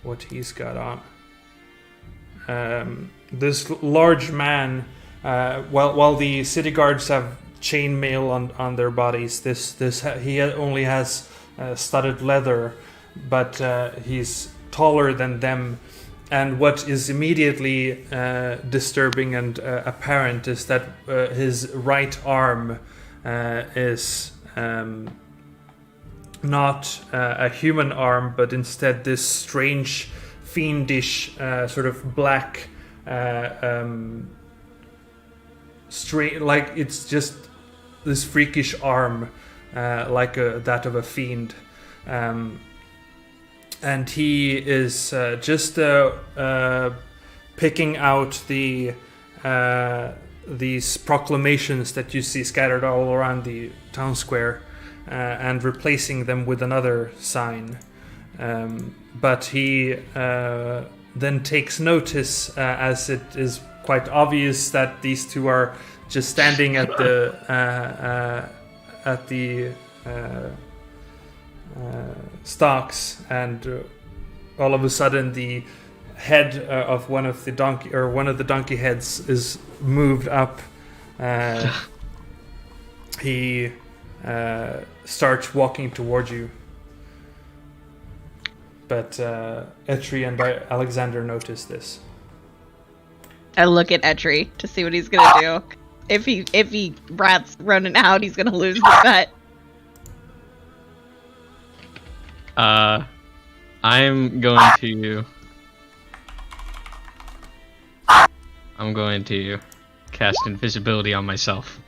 What he's got on. This large man, while the city guards have chainmail on their bodies, he only has studded leather, but he's taller than them. And what is immediately disturbing and apparent is that his right arm is not a human arm, but instead this strange, fiendish, sort of black, like it's just this freakish arm, like that of a fiend. And he is just picking out these proclamations that you see scattered all around the town square, and replacing them with another sign. But he then takes notice, as it is quite obvious that these two are just standing at the stocks, and all of a sudden the head of one of the donkey heads is moved up. He starts walking towards you, but Etri and Alexander notice this. I look at Etri to see what he's gonna do. If he rats Ronin out, he's gonna lose the bet. I'm going to cast invisibility on myself.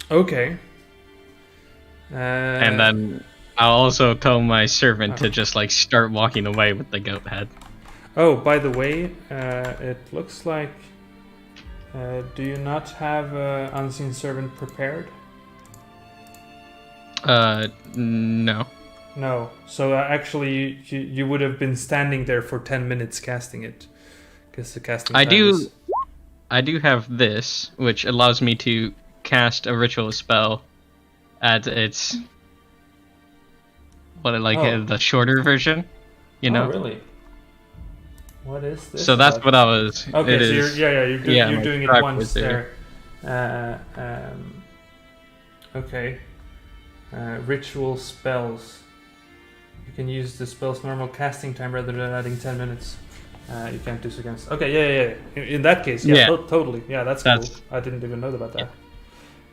Okay. And then I'll also tell my servant to just like start walking away with the goat head. Oh, by the way, it looks like. Do you not have Unseen Servant prepared? No. No. So actually, you would have been standing there for 10 minutes casting it, because the casting. I do have this, which allows me to cast a ritual spell at its the shorter version. You know. Oh, really? What is this? So that's what I was. Okay, it so is, you're doing it once there. Okay. Ritual spells. You can use the spell's normal casting time rather than adding 10 minutes. You can't do so against. Okay, yeah. In that case, totally. Yeah, that's cool. I didn't even know about that.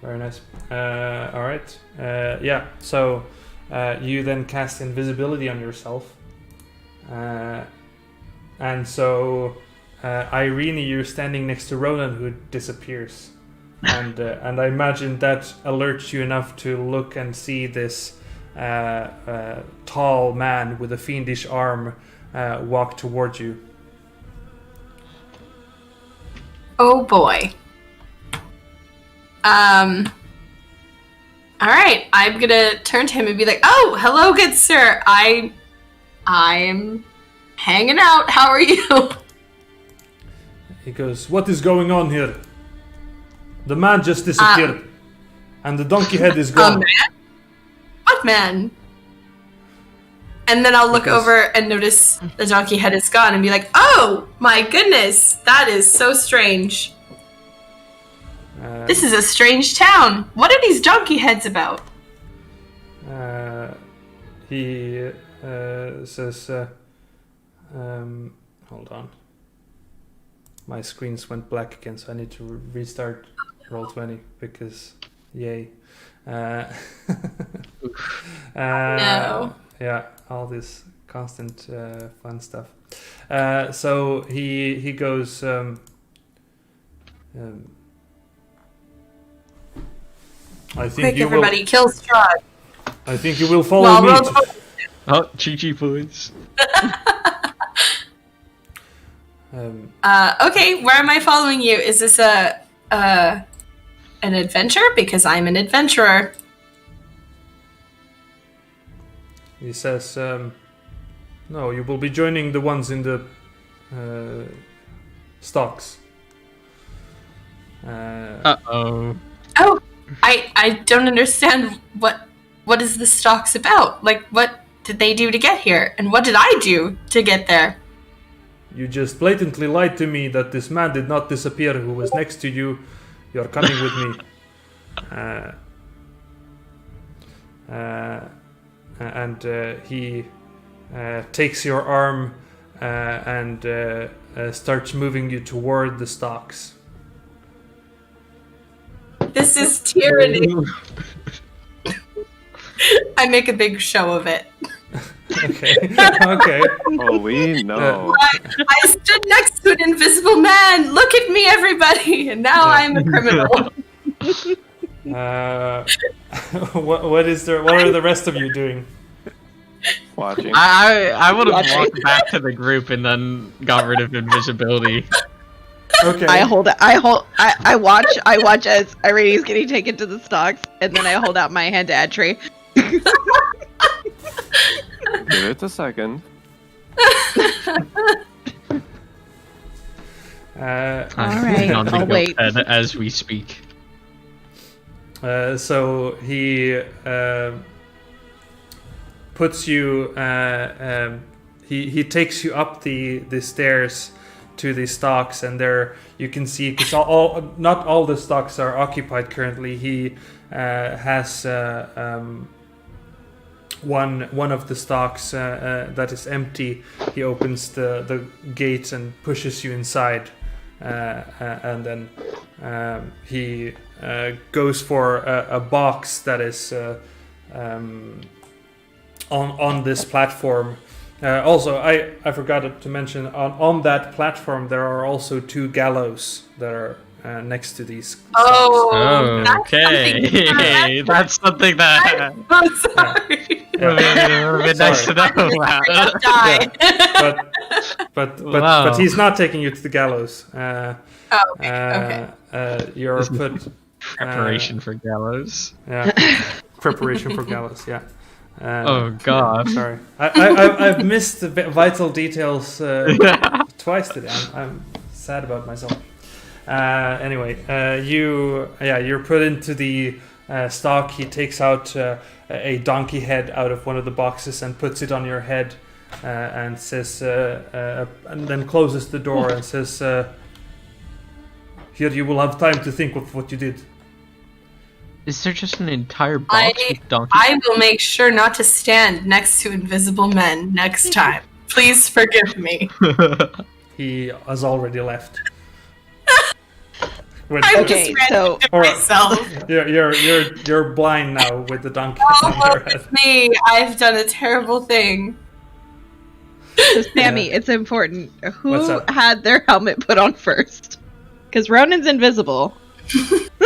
Very nice. All right. Yeah. So you then cast invisibility on yourself. And so, Irene, you're standing next to Ronan, who disappears. and I imagine that alerts you enough to look and see this tall man with a fiendish arm walk toward you. Oh boy. All right, I'm gonna turn to him and be like, "Oh, hello, good sir. I'm hanging out. How are you?" He goes, "What is going on here? The man just disappeared, and the donkey head is gone." Man? What man? And then I'll look over and notice the donkey head is gone and be like, "Oh, my goodness, that is so strange. This is a strange town. What are these donkey heads about?" He says, hold on. My screens went black again, so I need to restart Roll20 because, yay. No. Yeah, all this constant fun stuff. So he goes. I think Quick, you everybody, will. kill Strahd. I think you will follow me. Oh, Chi points. Okay, where am I following you? Is this an adventure? Because I'm an adventurer. He says, "No, you will be joining the ones in the stocks." Uh-oh. Oh, I don't understand what is the stocks about? Like, what did they do to get here? And what did I do to get there? You just blatantly lied to me that this man did not disappear who was next to you. You're coming with me. And he takes your arm and starts moving you toward the stocks. This is tyranny. I make a big show of it. Okay. Okay. Oh, we know. I stood next to an invisible man. Look at me, everybody. And now I'm a criminal. What are the rest of you doing? Watching. I would have walked back to the group and then got rid of invisibility. Okay. I watch as Irene's getting taken to the stocks, and then I hold out my hand to Atri. Give it a second. Alright, I'll wait. As we speak. So he puts you. He takes you up the stairs to the stocks, and there you can see, because not all the stocks are occupied currently. He has one of the stocks that is empty. He opens the gate and pushes you inside, and then he goes for a box that is on this platform. Also, I forgot to mention, on that platform there are also 2 gallows that are next to these. Oh, okay. That's something that. I'm sorry. Would be nice to know about. Die. But he's not taking you to the gallows. Okay. You're put Preparation for gallows. Yeah, preparation for gallows. Yeah. Oh God! Sorry, I've missed the vital details twice today. I'm sad about myself. Anyway, you're put into the stock. He takes out a donkey head out of one of the boxes and puts it on your head, and says, and then closes the door and says, "Here you will have time to think of what you did." Is there just an entire box with donkeys? I will make sure not to stand next to invisible men next time. Please forgive me. He has already left. I'm just ranting to myself. You're blind now with the donkey on your head. It's me. I've done a terrible thing. So, Sammy, it's important. Who had their helmet put on first? Because Ronin's invisible.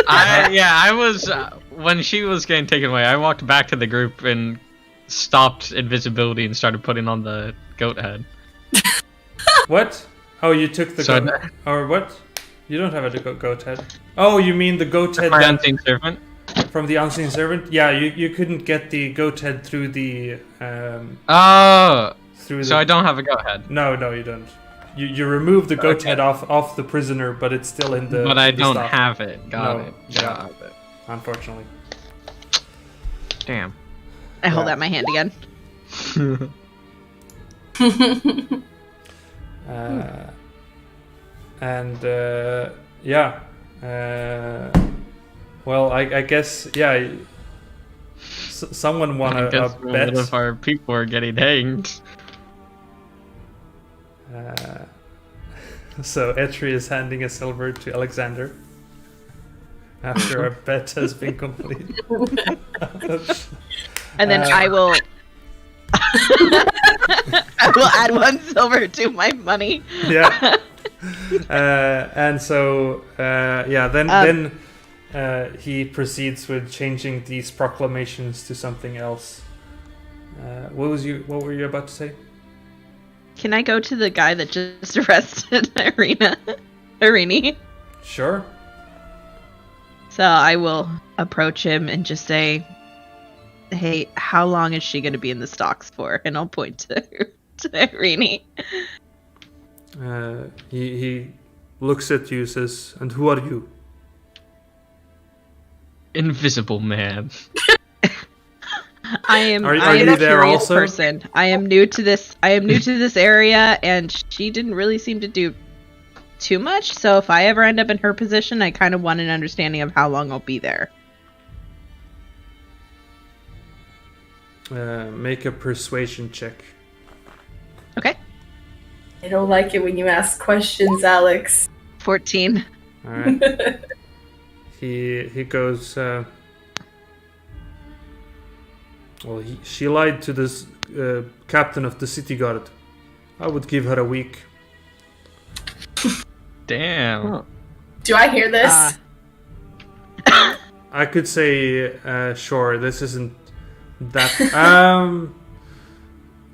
I was when she was getting taken away. I walked back to the group and stopped invisibility and started putting on the goat head. What? Oh, you took the goat... Or what? You don't have a goat head. Oh, you mean the goat head My unseen servant? From the unseen servant? Yeah, you couldn't get the goat head through the... So I don't have a goat head. No, you don't. You remove the goat head off the prisoner, but it's still in the... But I don't stock. have it. Got it. Unfortunately. Damn. I hold out my hand again. Well, I guess, yeah. Someone won a bet. One of our people are getting hanged. So Etri is handing a silver to Alexander after a bet has been completed. And then I will add 1 silver to my money. Yeah. And so then he proceeds with changing these proclamations to something else. What were you about to say? Can I go to the guy that just arrested Irini? Sure. So I will approach him and just say, "Hey, how long is she going to be in the stocks for?" And I'll point to Irini. He looks at you, says, "And who are you?" Invisible man. I am. Are I am you a there curious also? person. I am new to this. I am new to this area, and she didn't really seem to do too much. So if I ever end up in her position, I kind of want an understanding of how long I'll be there. Make a persuasion check. Okay. I don't like it when you ask questions, Alex. 14. All right. He goes. She lied to this captain of the city guard. I would give her a week. Damn. Huh. Do I hear this? I could say, sure. This isn't that.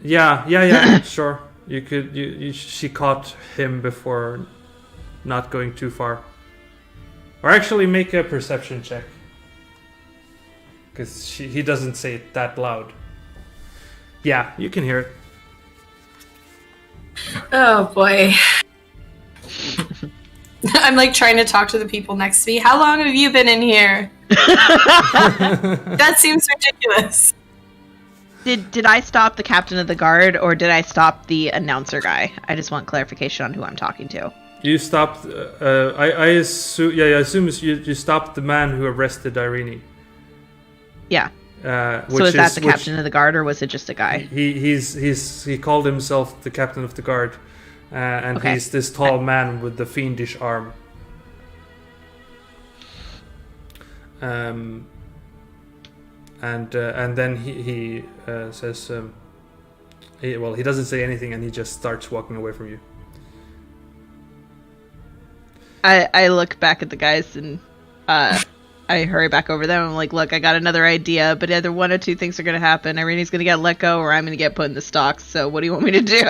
Yeah. Sure. You could. She caught him before not going too far. Or actually, make a perception check. Because he doesn't say it that loud. Yeah, you can hear it. Oh boy. I'm like trying to talk to the people next to me. How long have you been in here? That seems ridiculous. Did I stop the captain of the guard, or did I stop the announcer guy? I just want clarification on who I'm talking to. You stopped. I assume. Yeah, I assume you stopped the man who arrested Irini. Yeah. So is that the captain of the guard, or was it just a guy? He called himself the captain of the guard, and Okay. he's this tall man with the fiendish arm. And then he says, he doesn't say anything, and he just starts walking away from you. I look back at the guys and I hurry back over them. I'm like, look, I got another idea, but either one or two things are going to happen. Irini's going to get let go, or I'm going to get put in the stocks. So what do you want me to do?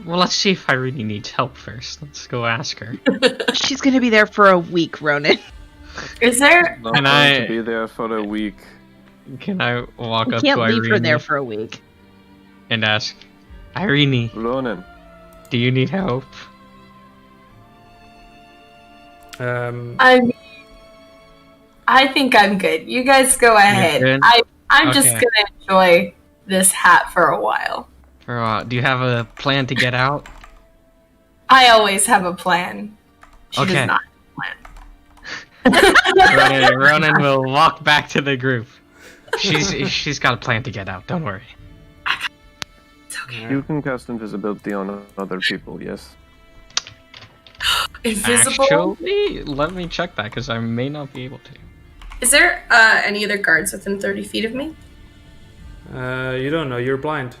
Well, let's see if Irini needs help first. Let's go ask her. She's going to be there for a week, Ronin. Is there? Not Can going I- to be there for a week. Can I walk You up can't to leave her there Irini for a week. and ask, Irini, Ronin. do you need help? I think I'm good. You guys go ahead. good? I'm just Okay. gonna enjoy this hat for a while. Do you have a plan to get out? I always have a plan. She Okay. does not have a plan. Ronan will walk back to the group. She's got a plan to get out. Don't worry. It's okay. You can cast invisibility on other people, yes. Invisible. Actually, let me check that because I may not be able to. Is there any other guards within 30 feet of me? You don't know. You're blind.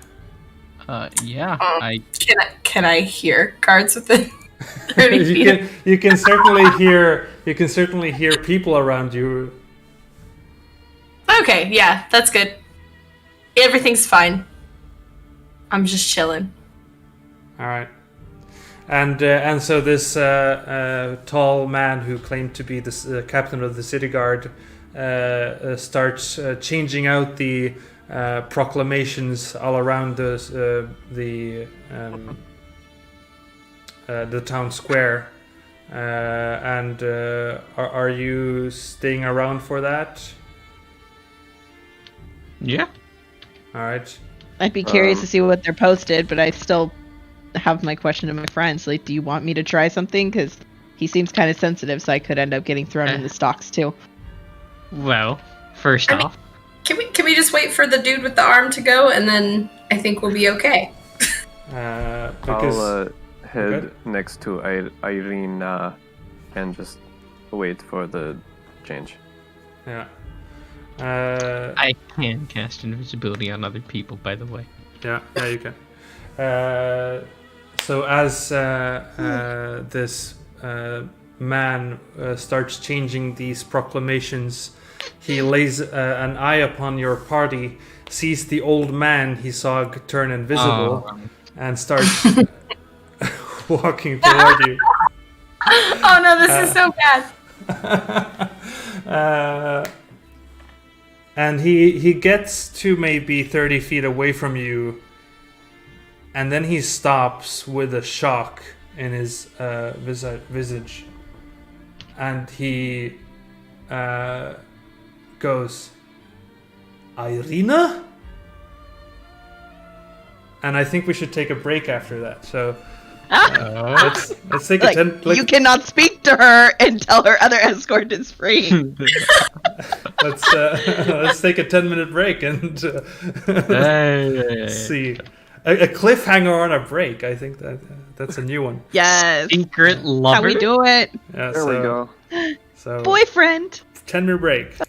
Yeah. Can I hear guards within 30 feet. You can certainly hear people around you. Okay, yeah, that's good. Everything's fine. I'm just chilling. All right. And so this tall man who claimed to be the captain of the city guard starts changing out the proclamations all around the town square. And are you staying around for that? Yeah. All right. I'd be curious to see what they're posted, but I still have my question to my friends. Like, do you want me to try something? Because he seems kind of sensitive, so I could end up getting thrown in the stocks too. Well, first off, Can we just wait for the dude with the arm to go, and then I think we'll be okay. Because I'll head next to Irene and just wait for the change. yeah. I can cast invisibility on other people, by the way. Yeah, you can. So as this man starts changing these proclamations, he lays an eye upon your party, sees the old man he saw turn invisible, and starts walking toward you. Oh no, this is so bad. And he gets to maybe 30 feet away from you, and then he stops with a shock in his visage, and he goes, "Irina?" And I think we should take a break after that. So let's take Like, you cannot speak to her until her other escort is free. let's take a 10-minute break and see a cliffhanger on a break. I think that's a new one. Yes. Secret lover. How we do it. Yeah, There we go. So Boyfriend. 10-minute break.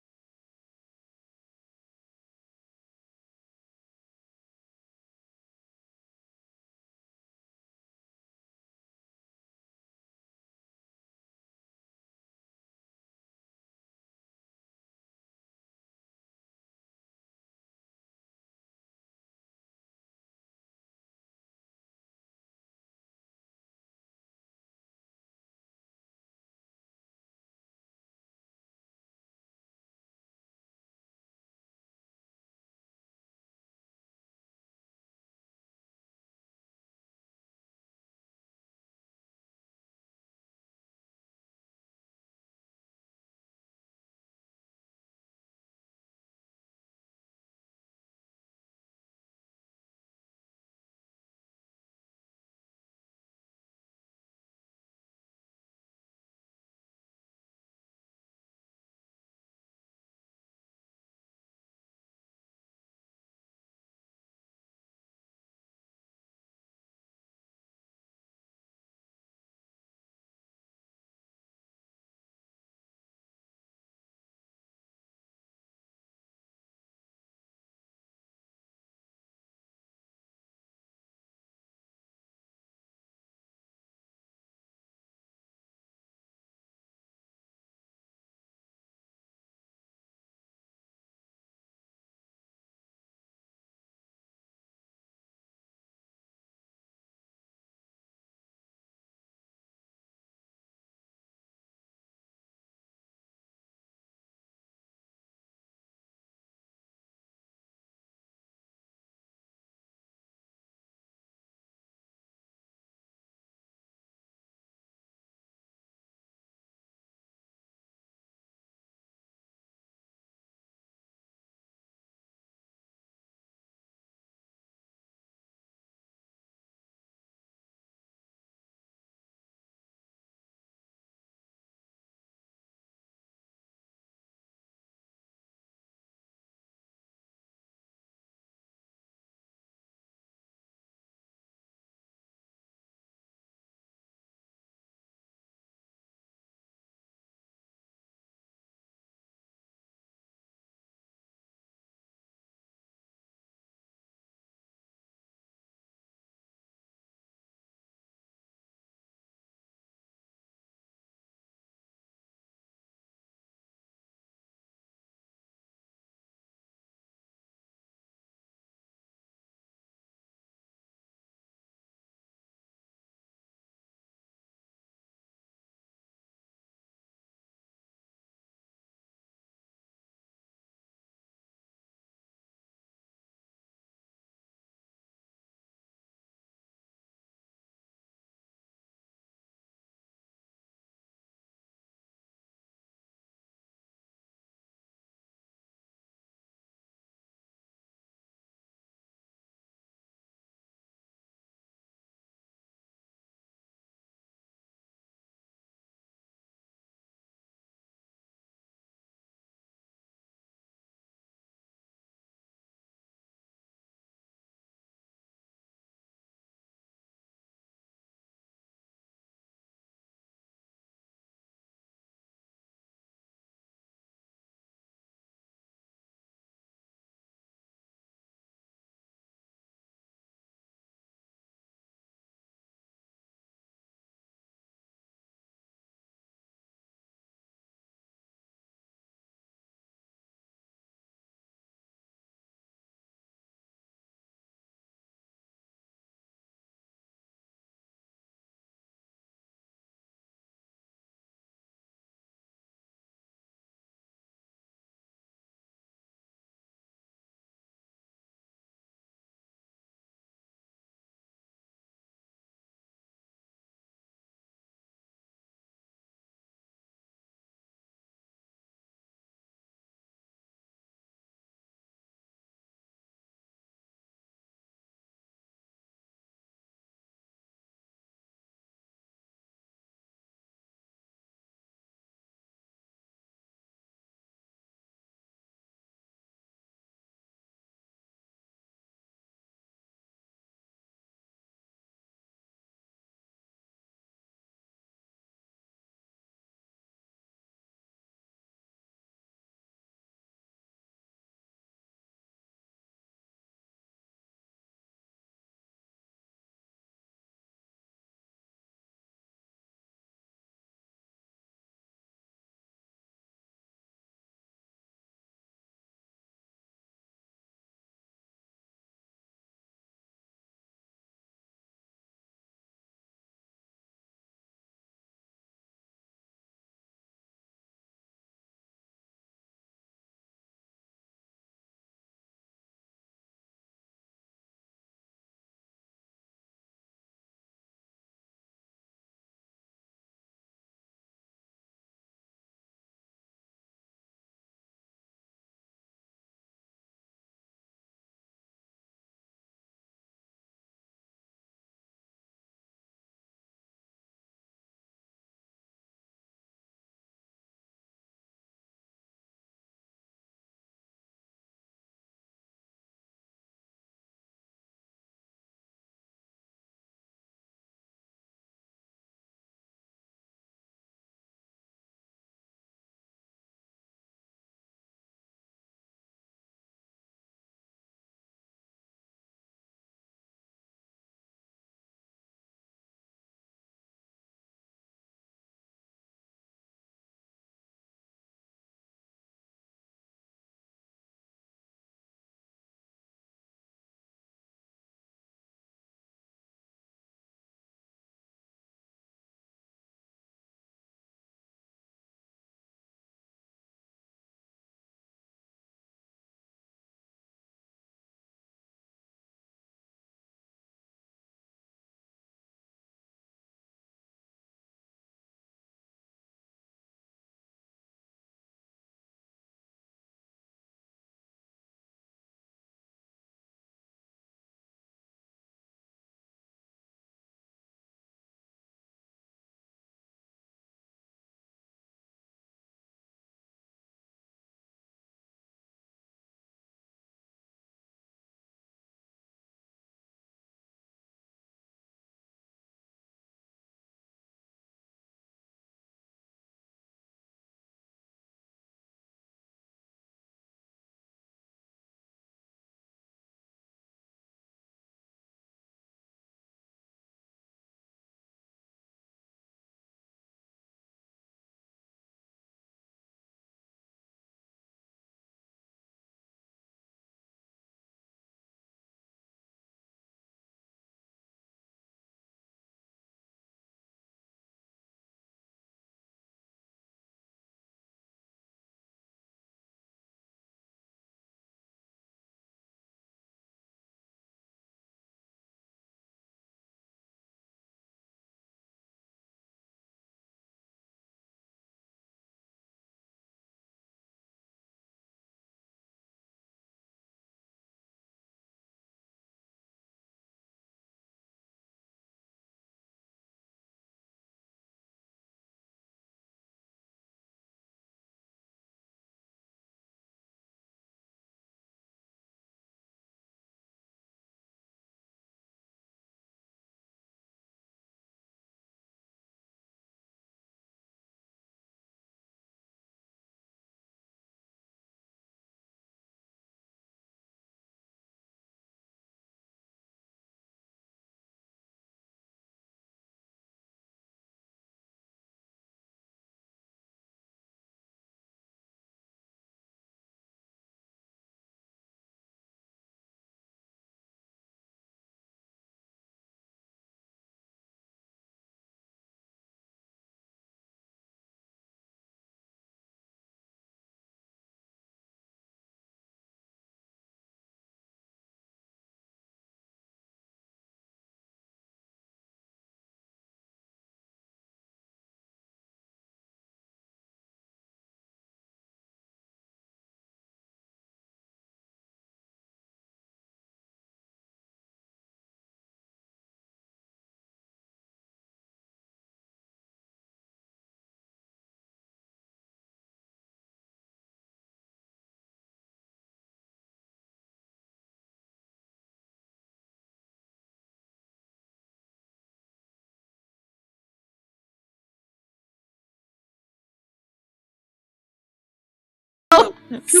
So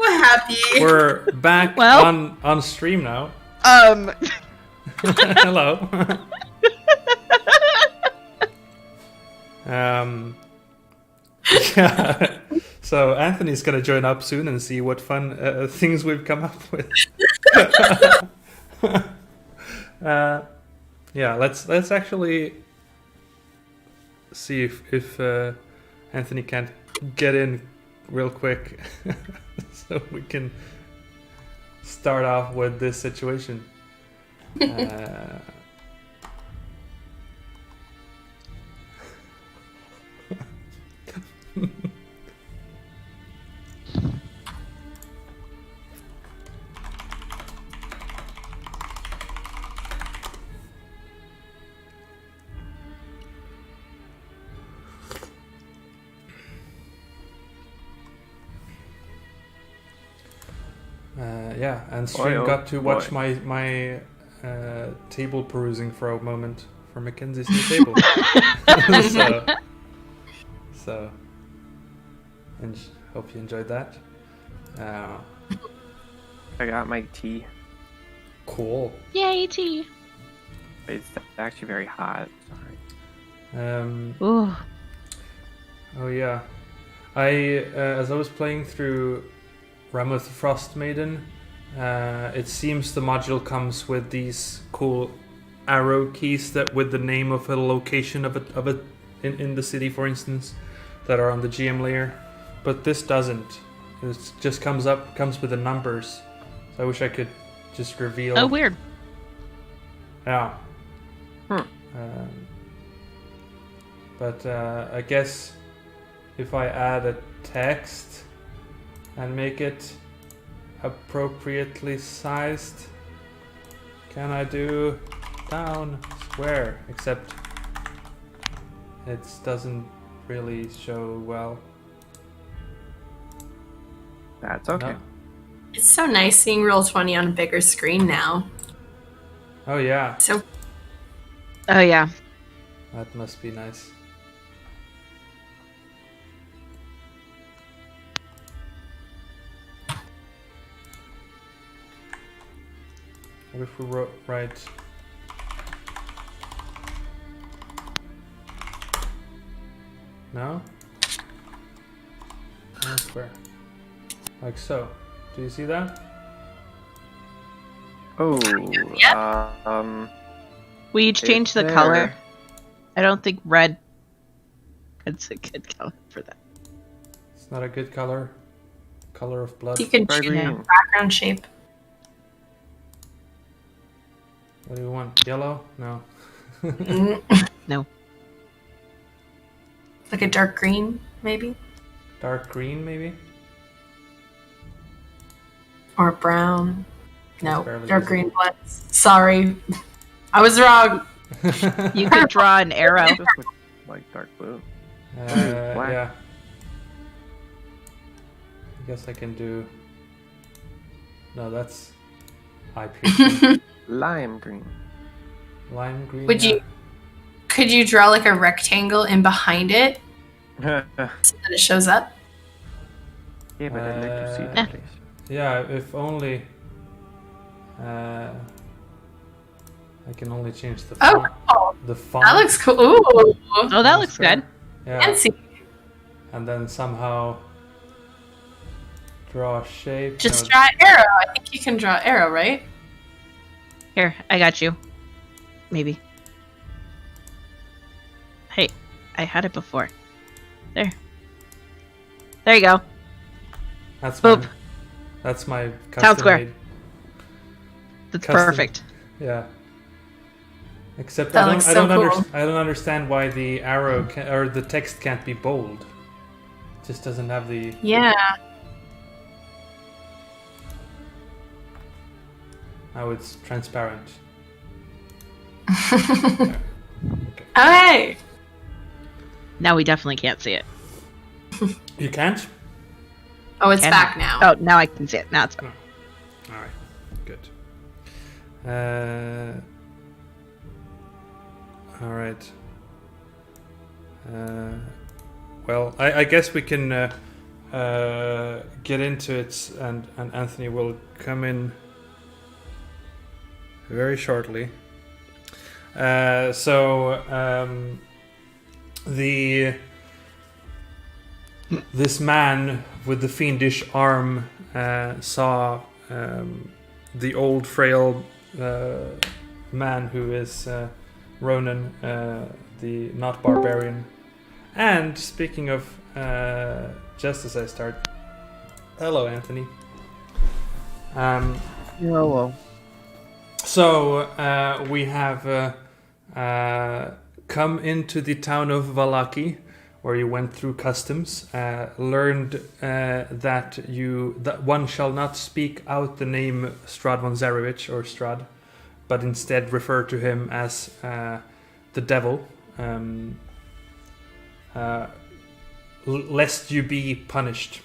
happy. We're back Well- on stream now. Hello. Yeah. So Anthony's gonna join up soon and see what fun things we've come up with. Yeah, let's actually see if Anthony can't get in real quick, so we can start off with this situation. Yeah, and stream got to watch my table perusing for a moment for Mackenzie's new table. so and hope you enjoyed that. I got my tea. Cool. Yay, tea. It's actually very hot. Sorry. Ooh. Oh yeah, as I was playing through Realm of the Frost Maiden, it seems the module comes with these cool arrow keys that with the name of a location of it in the city, for instance, that are on the GM layer, but this doesn't. It just comes with the numbers. So I wish I could just reveal. Oh, weird. Yeah. But I guess if I add a text and make it appropriately sized, can I do town square? Except it doesn't really show well. That's okay. No? It's so nice seeing Roll20 on a bigger screen now. Oh yeah, So Oh, yeah. that must be nice. What if we write no? No square. Like so. Do you see that? Oh, We each changed the there. color. I don't think red is a good color for that. It's not a good color. Color of blood. you can Try choose green. the background shape. What do you want? Yellow? No. No. Like a dark green, maybe? Dark green, maybe? Or brown. No, barely dark visible. green blends. Sorry. I was wrong. You could draw an arrow. Just look like dark blue. Black. Yeah. I guess I can do. No, that's eye piercing. Lime green. Lime green. Would you- Could you draw like a rectangle in behind it Yeah, so that it shows up? but I'd like to see Eh. the place. Yeah, if only. I can only change the Oh, font. oh, The font. that looks cool. Ooh, Oh, that looks good. Yeah. fancy. And then somehow draw a shape. Just No, draw arrow. I think you can draw arrow, right? Here, I got you. Maybe. Hey, I had it before. There. There you go. That's Boop. my. That's my custom Town square. made. That's Custom. perfect. Yeah. Except That I looks don't so cool. I don't understand why the arrow or the text can't be bold. It just doesn't have the. Yeah. Now it's transparent. Okay. Now we definitely can't see it. You can't? Oh, it's Can back I? now. Oh, now I can see it. Now it's back. Alright. Good. Alright. Well, I guess we can get into it, and Anthony will come in very shortly. This man with the fiendish arm saw the old frail man who is Ronin, the not barbarian. And speaking of, just as I start, hello Anthony. Hello. So we have come into the town of Vallaki, where you went through customs, learned that one shall not speak out the name Strahd von Zarevich or Strahd, but instead refer to him as the devil, lest you be punished.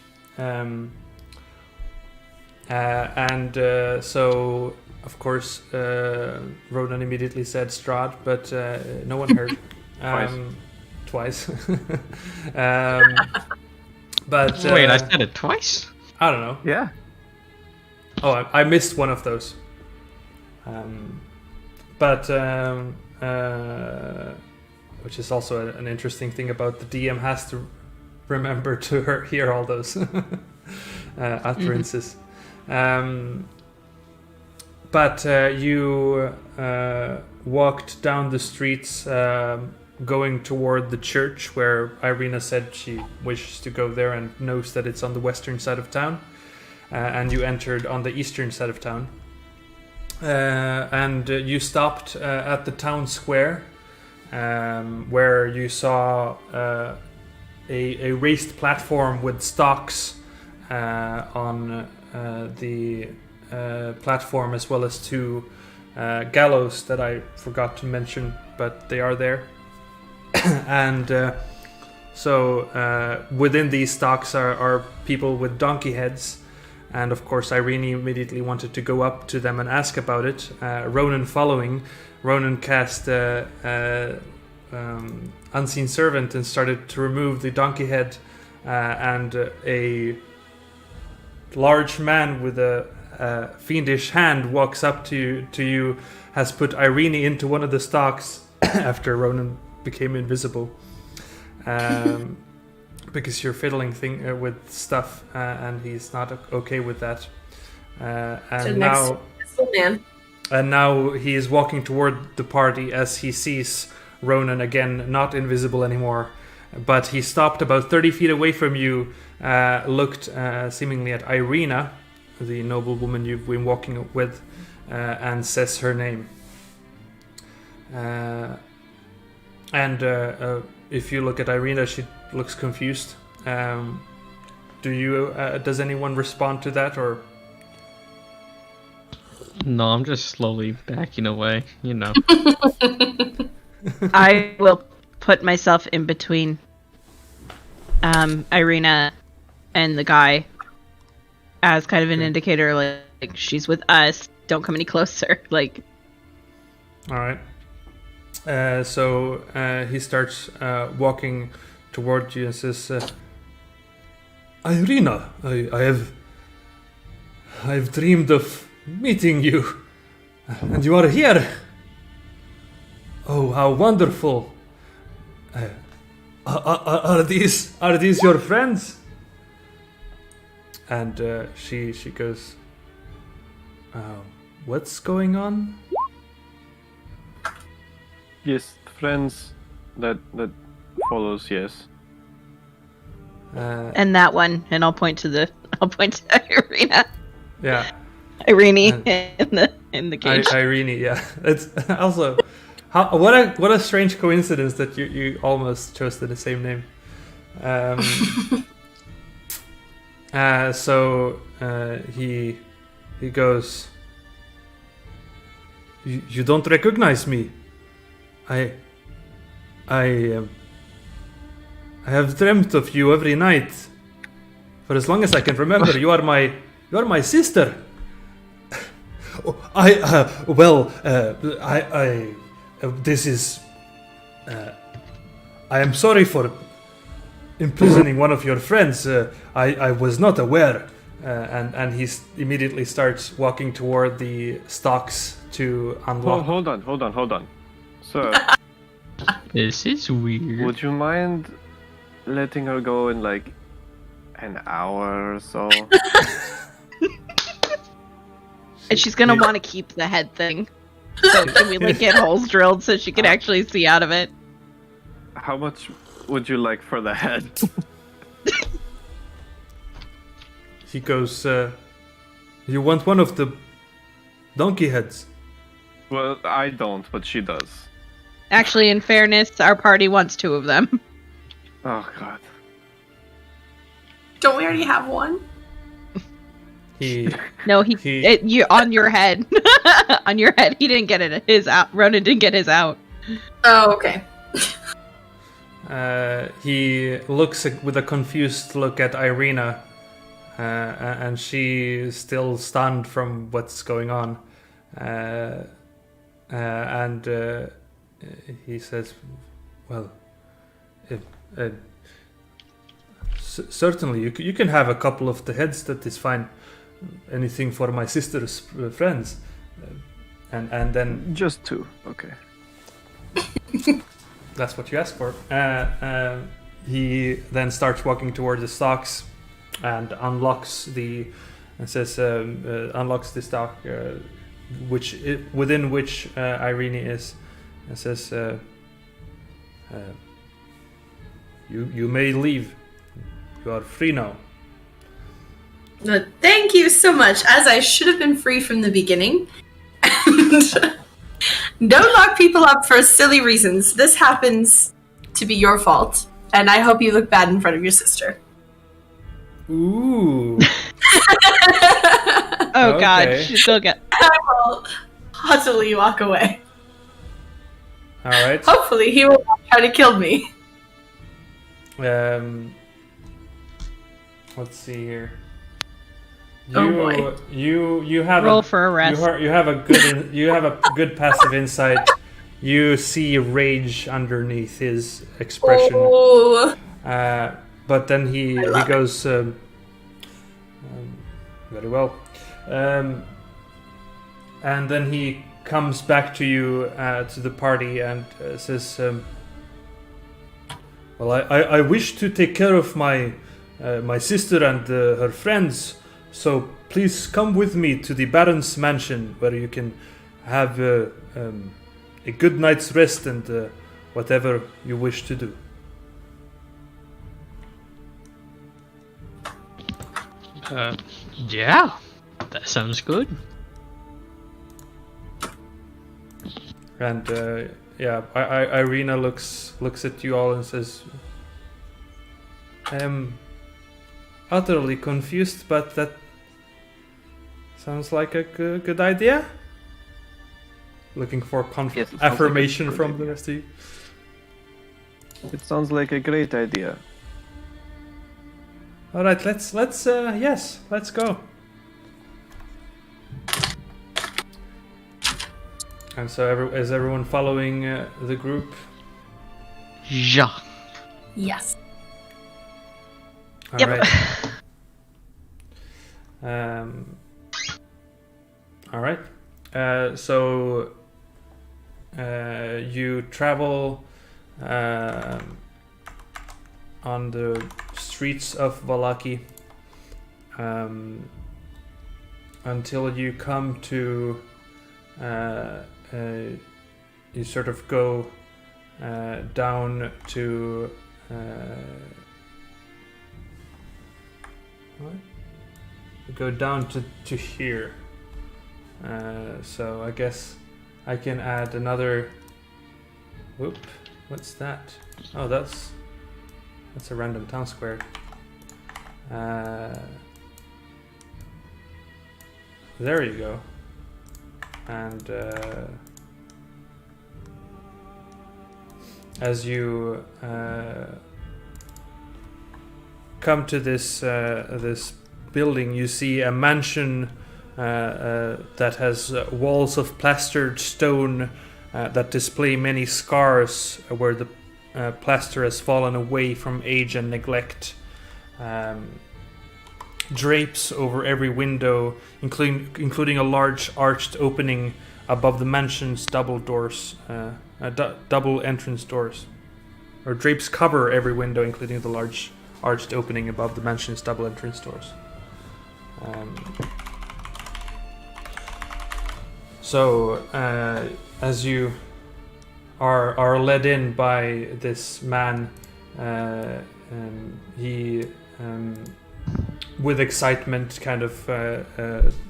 So, of course, Ronan immediately said Strahd, but no one heard. Twice. But wait, I said it twice? I don't know. Yeah. Oh, I missed one of those. Which is also an interesting thing about the DM has to remember to hear all those utterances. But you walked down the streets going toward the church where Irina said she wishes to go there and knows that it's on the western side of town. And you entered on the eastern side of town. And you stopped at the town square where you saw a raised platform with stocks on the platform, as well as two gallows that I forgot to mention, but they are there. And so within these stocks are people with donkey heads. And of course, Irene immediately wanted to go up to them and ask about it. Ronan following. Ronan cast Unseen Servant and started to remove the donkey head. And a large man with a fiendish hand walks up to you, has put Irene into one of the stocks after Ronan became invisible. Because you're fiddling with stuff, and he's not okay with that. And now he is walking toward the party as he sees Ronan again, not invisible anymore. But he stopped about 30 feet away from you, looked seemingly at Irina, the noble woman you've been walking with, and says her name. If you look at Irina, she looks confused. Does anyone respond to that, or? No, I'm just slowly backing away, you know. I will put myself in between Irina and the guy as kind of an indicator, like she's with us, don't come any closer. Like, all right. So he starts walking toward you and says, Irina, I've dreamed of meeting you, and you are here. Oh, how wonderful! Are these your friends? And she goes, what's going on? Yes, friends that follows, yes. and that one, and I'll point to Irina. Yeah. Irene in the cage. Irene, yeah. It's also what a strange coincidence that you almost chose the same name. So he goes, you don't recognize me. I have dreamt of you every night for as long as I can remember. You are my sister. This is. I am sorry for imprisoning one of your friends. I was not aware. And he immediately starts walking toward the stocks to unlock. Hold on. Sir, This is weird. would you mind letting her go in like an hour or so? And she's gonna want to keep the head thing. So can we like get holes drilled so she can actually see out of it? How much would you like for the head? He goes, you want one of the donkey heads? Well, I don't, but she does. Actually, in fairness, our party wants 2 of them. Oh god. Don't we already have one? No, you on your head. On your head. He didn't get it. His out. Ronan didn't get his out. Oh, okay. He looks with a confused look at Irina, and she is still stunned from what's going on. And he says, well, certainly you can have a couple of the heads, that is fine. Anything for my sister's friends. And then... Just 2, okay. That's what you asked for. He then starts walking toward the stocks and unlocks the stock within which Irene is, and says, "You may leave. You are free now." Thank you so much, as I should have been free from the beginning. Don't lock people up for silly reasons. This happens to be your fault, and I hope you look bad in front of your sister. Ooh. Oh Okay. god, she's still get. I will haughtily walk away. All right. Hopefully, he will not try to kill me. Let's see here. Oh, boy. You have Roll for arrest. You have a good passive insight. You see rage underneath his expression. Oh. But then he goes, very well. And then he comes back to you, to the party, and says, well, I wish to take care of my sister and her friends, so please come with me to the Baron's mansion, where you can have a good night's rest and whatever you wish to do. Yeah, that sounds good. And Irina looks at you all and says, "I'm utterly confused, but that sounds like a good idea." Looking for Yes, it sounds affirmation like a good from the idea. rest of you. It sounds like a great idea. All right, let's go. And so, is everyone following the group? Yeah. Yes. All Yep. right. All right. So you travel on the streets of Vallaki until you come to you sort of go down to what? You go down to here. So I guess I can add another. Whoop! What's that? Oh, that's a random town square. There you go. And as you come to this building, you see a mansion that has walls of plastered stone that display many scars where the plaster has fallen away from age and neglect. Drapes over every window, including a large arched opening above the mansion's double doors, double entrance doors. Or drapes cover every window, including the large arched opening above the mansion's double entrance doors. So, as you are led in by this man, he, with excitement, kind of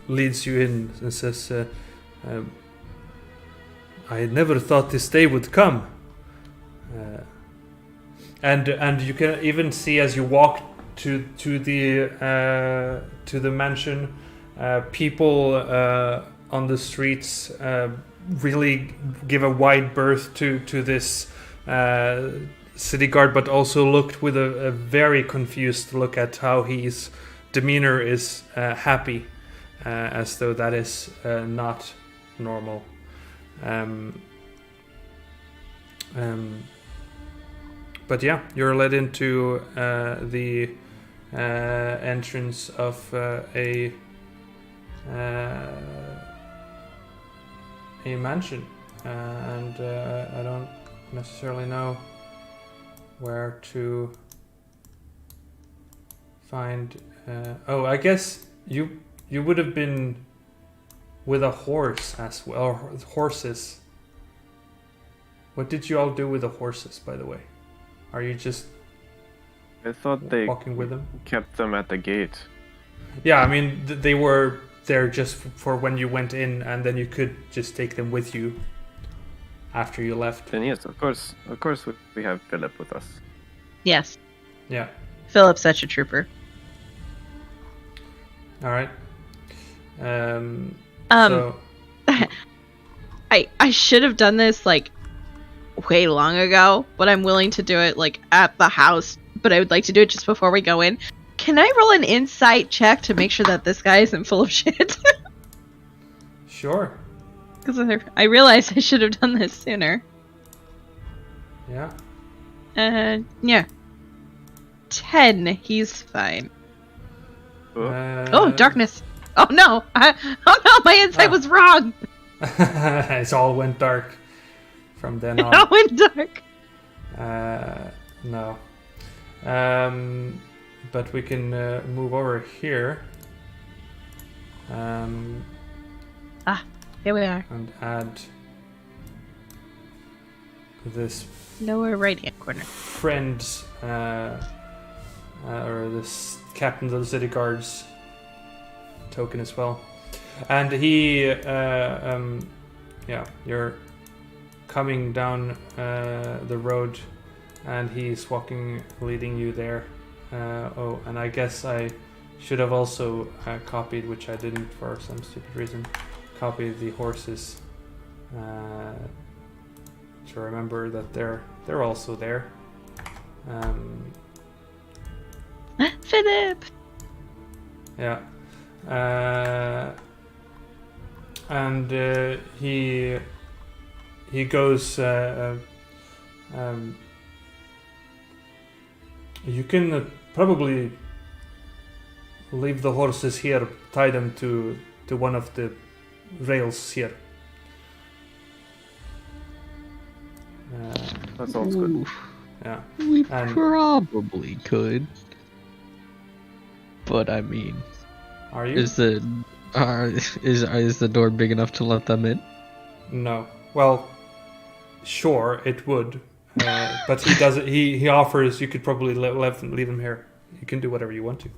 leads you in and says, "I had never thought this day would come." And you can even see as you walk to the mansion, people on the streets really give a wide berth to this city guard, but also looked with a very confused look at how his demeanor is happy, as though that is not normal. But yeah, you're led into the entrance of a mansion, and I don't necessarily know where to find. I guess you would have been with a horse as well, or horses. What did you all do with the horses, by the way? Are you just I thought they walking with them? kept them at the gate. Yeah, I mean, they were there just for when you went in, and then you could just take them with you after you left. Then yes, of course we have Philip with us. Yes. Yeah. Philip's such a trooper. All right. So I should have done this like way long ago, but I'm willing to do it like at the house, but I would like to do it just before we go in. Can I roll an insight check to make sure that this guy isn't full of shit? Sure. Because I realized I should have done this sooner. Yeah. Yeah. 10. He's fine. Oh. Darkness. Oh no! My insight was wrong! It all went dark from then on. It all went dark. No. But we can move over here. Here we are. And add this Lower right hand corner. friend's or this captain of the city guards token as well. And he you're coming down the road, and he's leading you there. And I guess I should have also copied, which I didn't for some stupid reason, copied the horses to remember that they're also there. Philip! Yeah. And he goes. You can probably leave the horses here, tie them to one of the rails here. That sounds good. Yeah. We probably could. But I mean, Are you? is the door big enough to let them in? No. Well, sure, it would. But he does it. He offers. You could probably leave them here. You can do whatever you want to.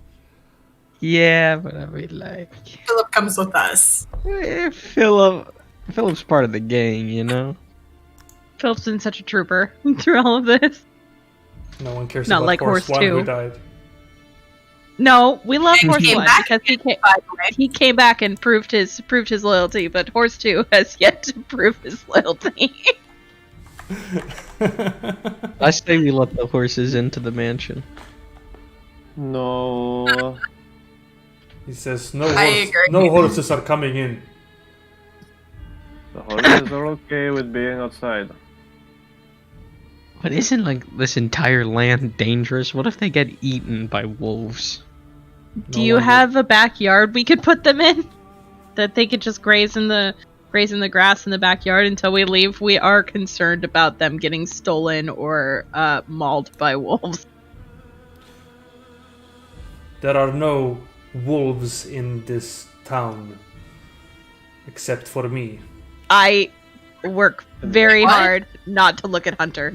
Yeah, but I mean, like, Philip comes with us. Philip's part of the gang, you know. Philip's been such a trooper through all of this. No one cares Not about like horse horse one who two. died. No, we love And Horse came 1 back, because by the way. he came back and proved his loyalty, but Horse 2 has yet to prove his loyalty. I say we let the horses into the mansion. No. He says I agree. no horses are coming in. The horses are okay with being outside. But isn't like this entire land dangerous? What if they get eaten by wolves? Do you have a backyard we could put them in? That they could just graze in the grass in the backyard until we leave? We are concerned about them getting stolen or mauled by wolves. There are no wolves in this town. Except for me. I work very hard not to look at Hunter.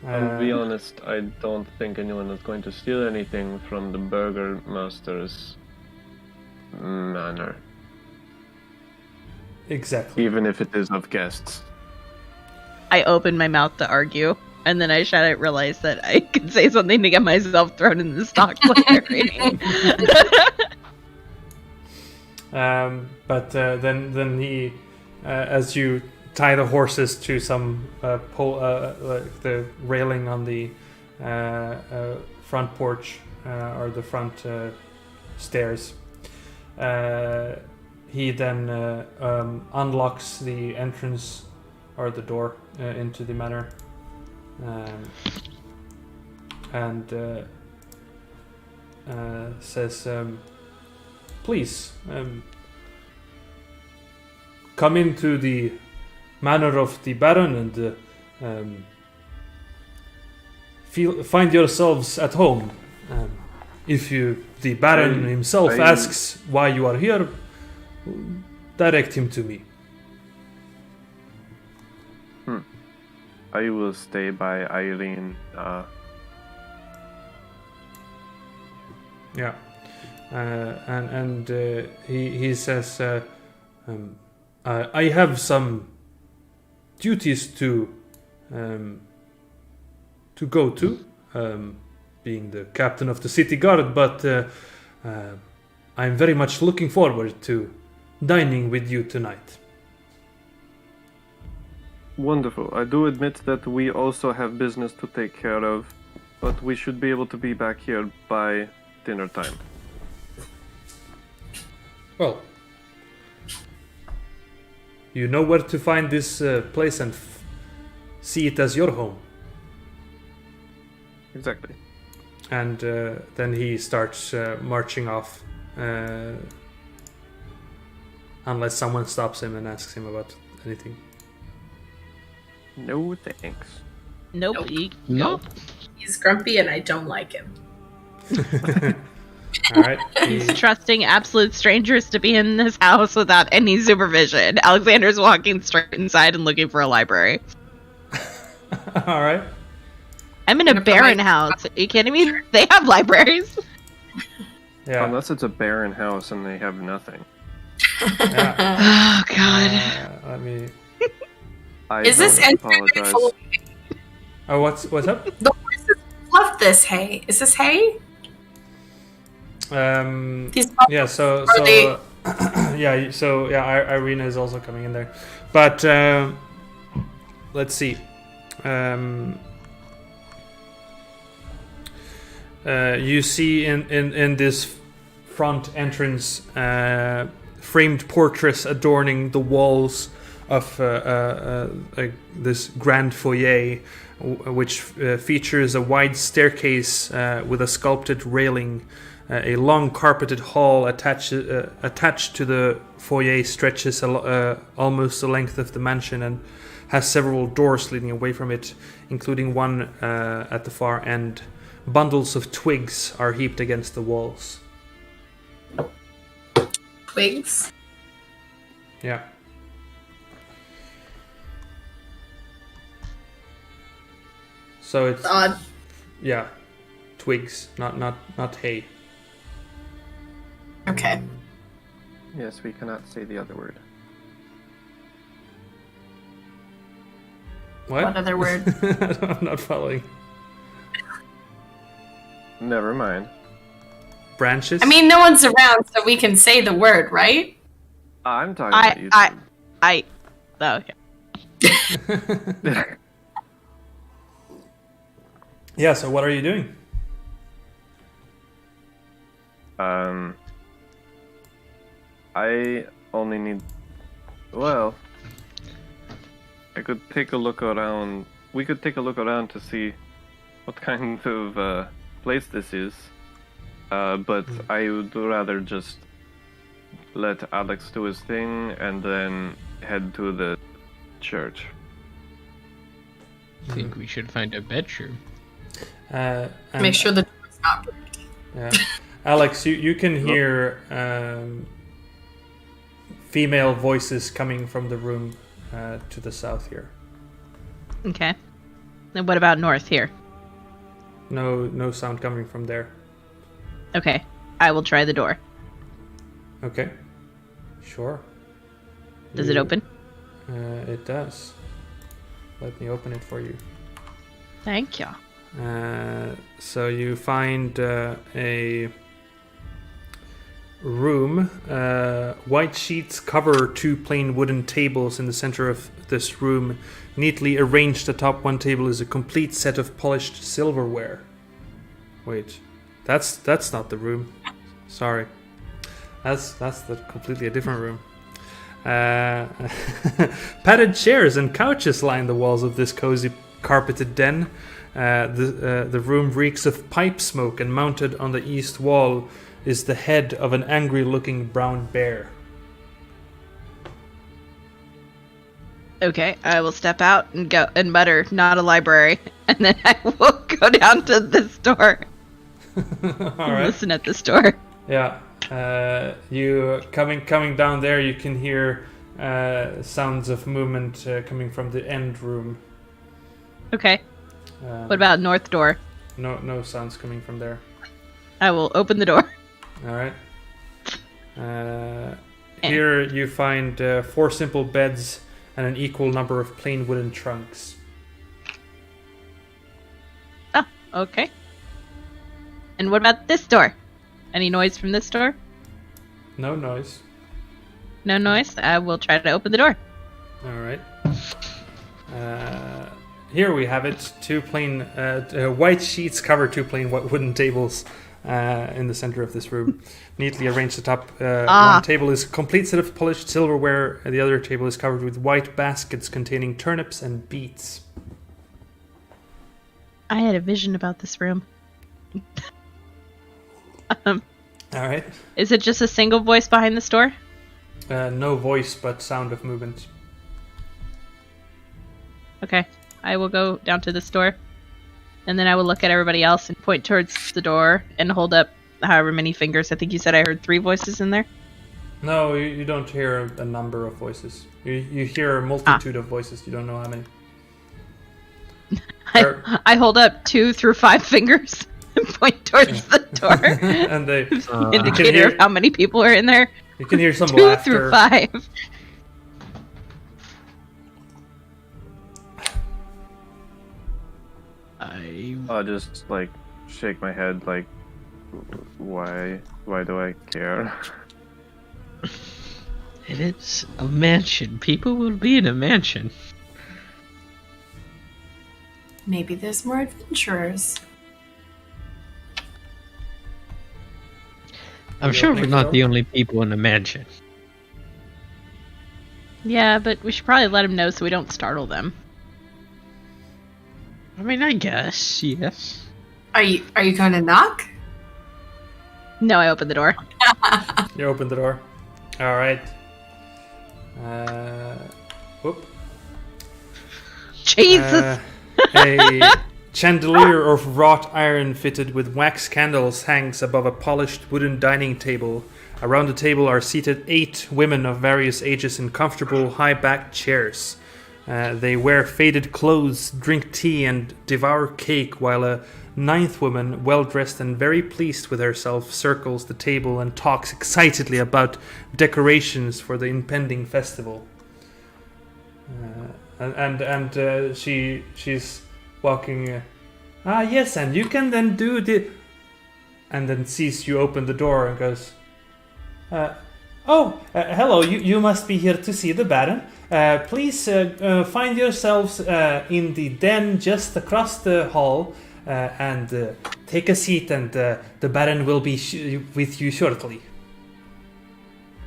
I'll be honest, I don't think anyone is going to steal anything from the Burgermaster's manor. Exactly. Even if it is of guests. I open my mouth to argue, and then I shout out, realize that I could say something to get myself thrown in the stocks like they're reading. But then he, as you tie the horses to some pole, like the railing on the front porch or the front stairs, he then unlocks the entrance or the door into the manor, and says, "Please, come into the manor of the Baron and find yourselves at home. If the Baron himself asks why you are here, direct him to me." I will stay by Irene. Yeah, and he says, "I have some duties to go to, being the captain of the city guard, but I'm very much looking forward to dining with you tonight." Wonderful. I do admit that we also have business to take care of, but we should be able to be back here by dinner time. Well, you know where to find this place and see it as your home. Exactly. And then he starts marching off, unless someone stops him and asks him about anything. No thanks. Nope. Nope. He's grumpy and I don't like him. All right. He's trusting absolute strangers to be in this house without any supervision. Alexander's walking straight inside and looking for a library. All right. I'm in a barren house. Are you kidding me? They have libraries. Yeah. Unless it's a barren house and they have nothing. Yeah. Oh god. Let me. Is this entirely apologize. full of Oh, what's up? the horses love this hay? Is this hay? These Yeah. So. Are they- Yeah. So yeah. Irina is also coming in there, but let's see. You see in this front entrance framed portraits adorning the walls of this grand foyer, which features a wide staircase with a sculpted railing. A long carpeted hall attached to the foyer stretches almost the length of the mansion and has several doors leading away from it, including one at the far end. Bundles of twigs are heaped against the walls. twigs. Yeah. So it's Odd. yeah, twigs, not hay. Okay. Yes, we cannot say the other word. What other word? I'm not following. Never mind. Branches. I mean, no one's around, so we can say the word, right? I'm talking about you. Oh, okay. Yeah. So what are you doing? I only need. Well, I could take a look around. We could take a look around to see what kind of place this is. But I would rather just let Alex do his thing and then head to the church. I think we should find a bedroom. Make sure the door's not bricked. Yeah. Alex, you can hear female voices coming from the room to the south here. Okay. And what about north here? No sound coming from there. Okay. I will try the door. Okay. Sure. Does it open? It does. Let me open it for you. Thank you. So you find a room. White sheets cover 2 plain wooden tables in the center of this room. Neatly arranged atop one table is a complete set of polished silverware. Wait, that's not the room. Sorry, that's completely a different room. Padded chairs and couches line the walls of this cozy carpeted den. The room reeks of pipe smoke, and mounted on the east wall is the head of an angry-looking brown bear. Okay, I will step out and go and mutter, "Not a library," and then I will go down to this door. All right. Listen at this door. Yeah. You coming down there, you can hear sounds of movement coming from the end room. Okay. What about north door? No sounds coming from there. I will open the door. All right. Here you find 4 simple beds and an equal number of plain wooden trunks. Oh, okay. And what about this door? Any noise from this door? No noise. No noise? I will try to open the door. All right. Here we have it. 2 plain white sheets cover 2 plain wooden tables in the center of this room. Neatly arranged atop one table is a complete set of polished silverware, and the other table is covered with white baskets containing turnips and beets. I had a vision about this room. All right. Is it just a single voice behind this door? No voice, but sound of movement. Okay. I will go down to this door, and then I will look at everybody else and point towards the door and hold up however many fingers. I think you said I heard 3 voices in there? No, you don't hear a number of voices. You hear a multitude of voices. You don't know how many. I hold up 2 through 5 fingers and point towards the door. And they indicator of how many people are in there. You can hear some 2 laughter. through 5. I'll just like shake my head like, why do I care? It is a mansion. People will be in a mansion. Maybe there's more adventurers. I'm sure we're not the only people in the mansion. Yeah, but we should probably let them know so we don't startle them. I mean, I guess, yes. Are you going to knock? No, I opened the door. You open the door. All right. Whoop. Jesus! A chandelier of wrought iron fitted with wax candles hangs above a polished wooden dining table. Around the table are seated 8 women of various ages in comfortable high-backed chairs. They wear faded clothes, drink tea, and devour cake, while a 9th woman, well-dressed and very pleased with herself, circles the table and talks excitedly about decorations for the impending festival. She's walking. Yes, and you can then do the. And then sees you open the door and goes, hello, you must be here to see the Baron. Please find yourselves in the den just across the hall and take a seat, and the Baron will be with you shortly.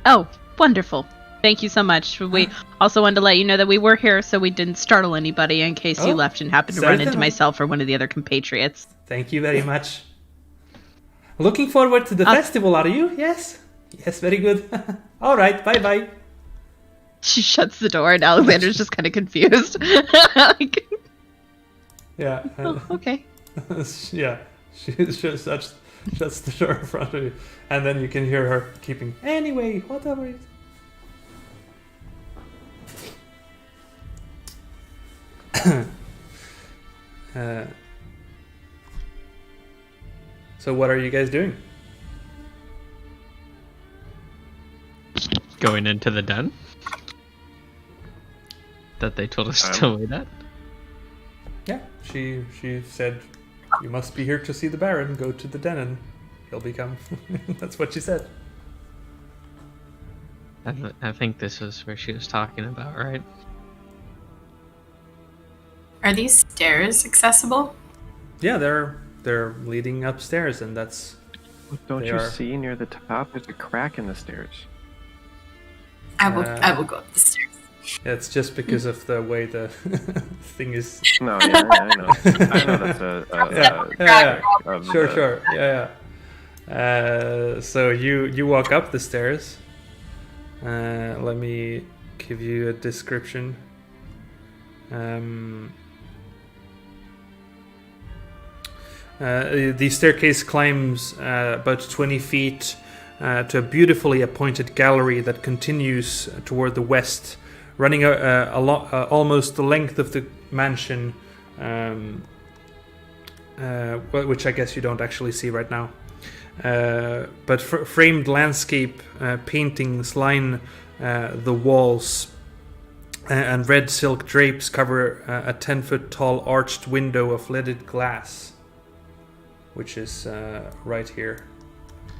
Oh, wonderful. Thank you so much. We also wanted to let you know that we were here so we didn't startle anybody in case you left and happened to run into myself or one of the other compatriots. Thank you very much. Looking forward to the festival, are you? Yes? Yes, very good. All right, bye-bye. She shuts the door and Alexander's just kind of confused. Yeah. Oh, okay. Yeah, she just shuts the door in front of you. And then you can hear her keeping, anyway, whatever it is. So what are you guys doing? Going into the den that they told us to wait at. Yeah, she said, you must be here to see the Baron. Go to the den and he'll become. That's what she said. I think this is where she was talking about, right? Are these stairs accessible? Yeah, they're leading upstairs, and that's. Don't you see near the top? There's a crack in the stairs. I will go up the stairs. Yeah, it's just because of the way the thing is. No, yeah, I know. I know that's Sure. Yeah. So you walk up the stairs. Let me give you a description. The staircase climbs about 20 feet to a beautifully appointed gallery that continues toward the west, running almost the length of the mansion, which I guess you don't actually see right now. But framed landscape paintings line the walls, and red silk drapes cover a 10-foot tall arched window of leaded glass, which is right here.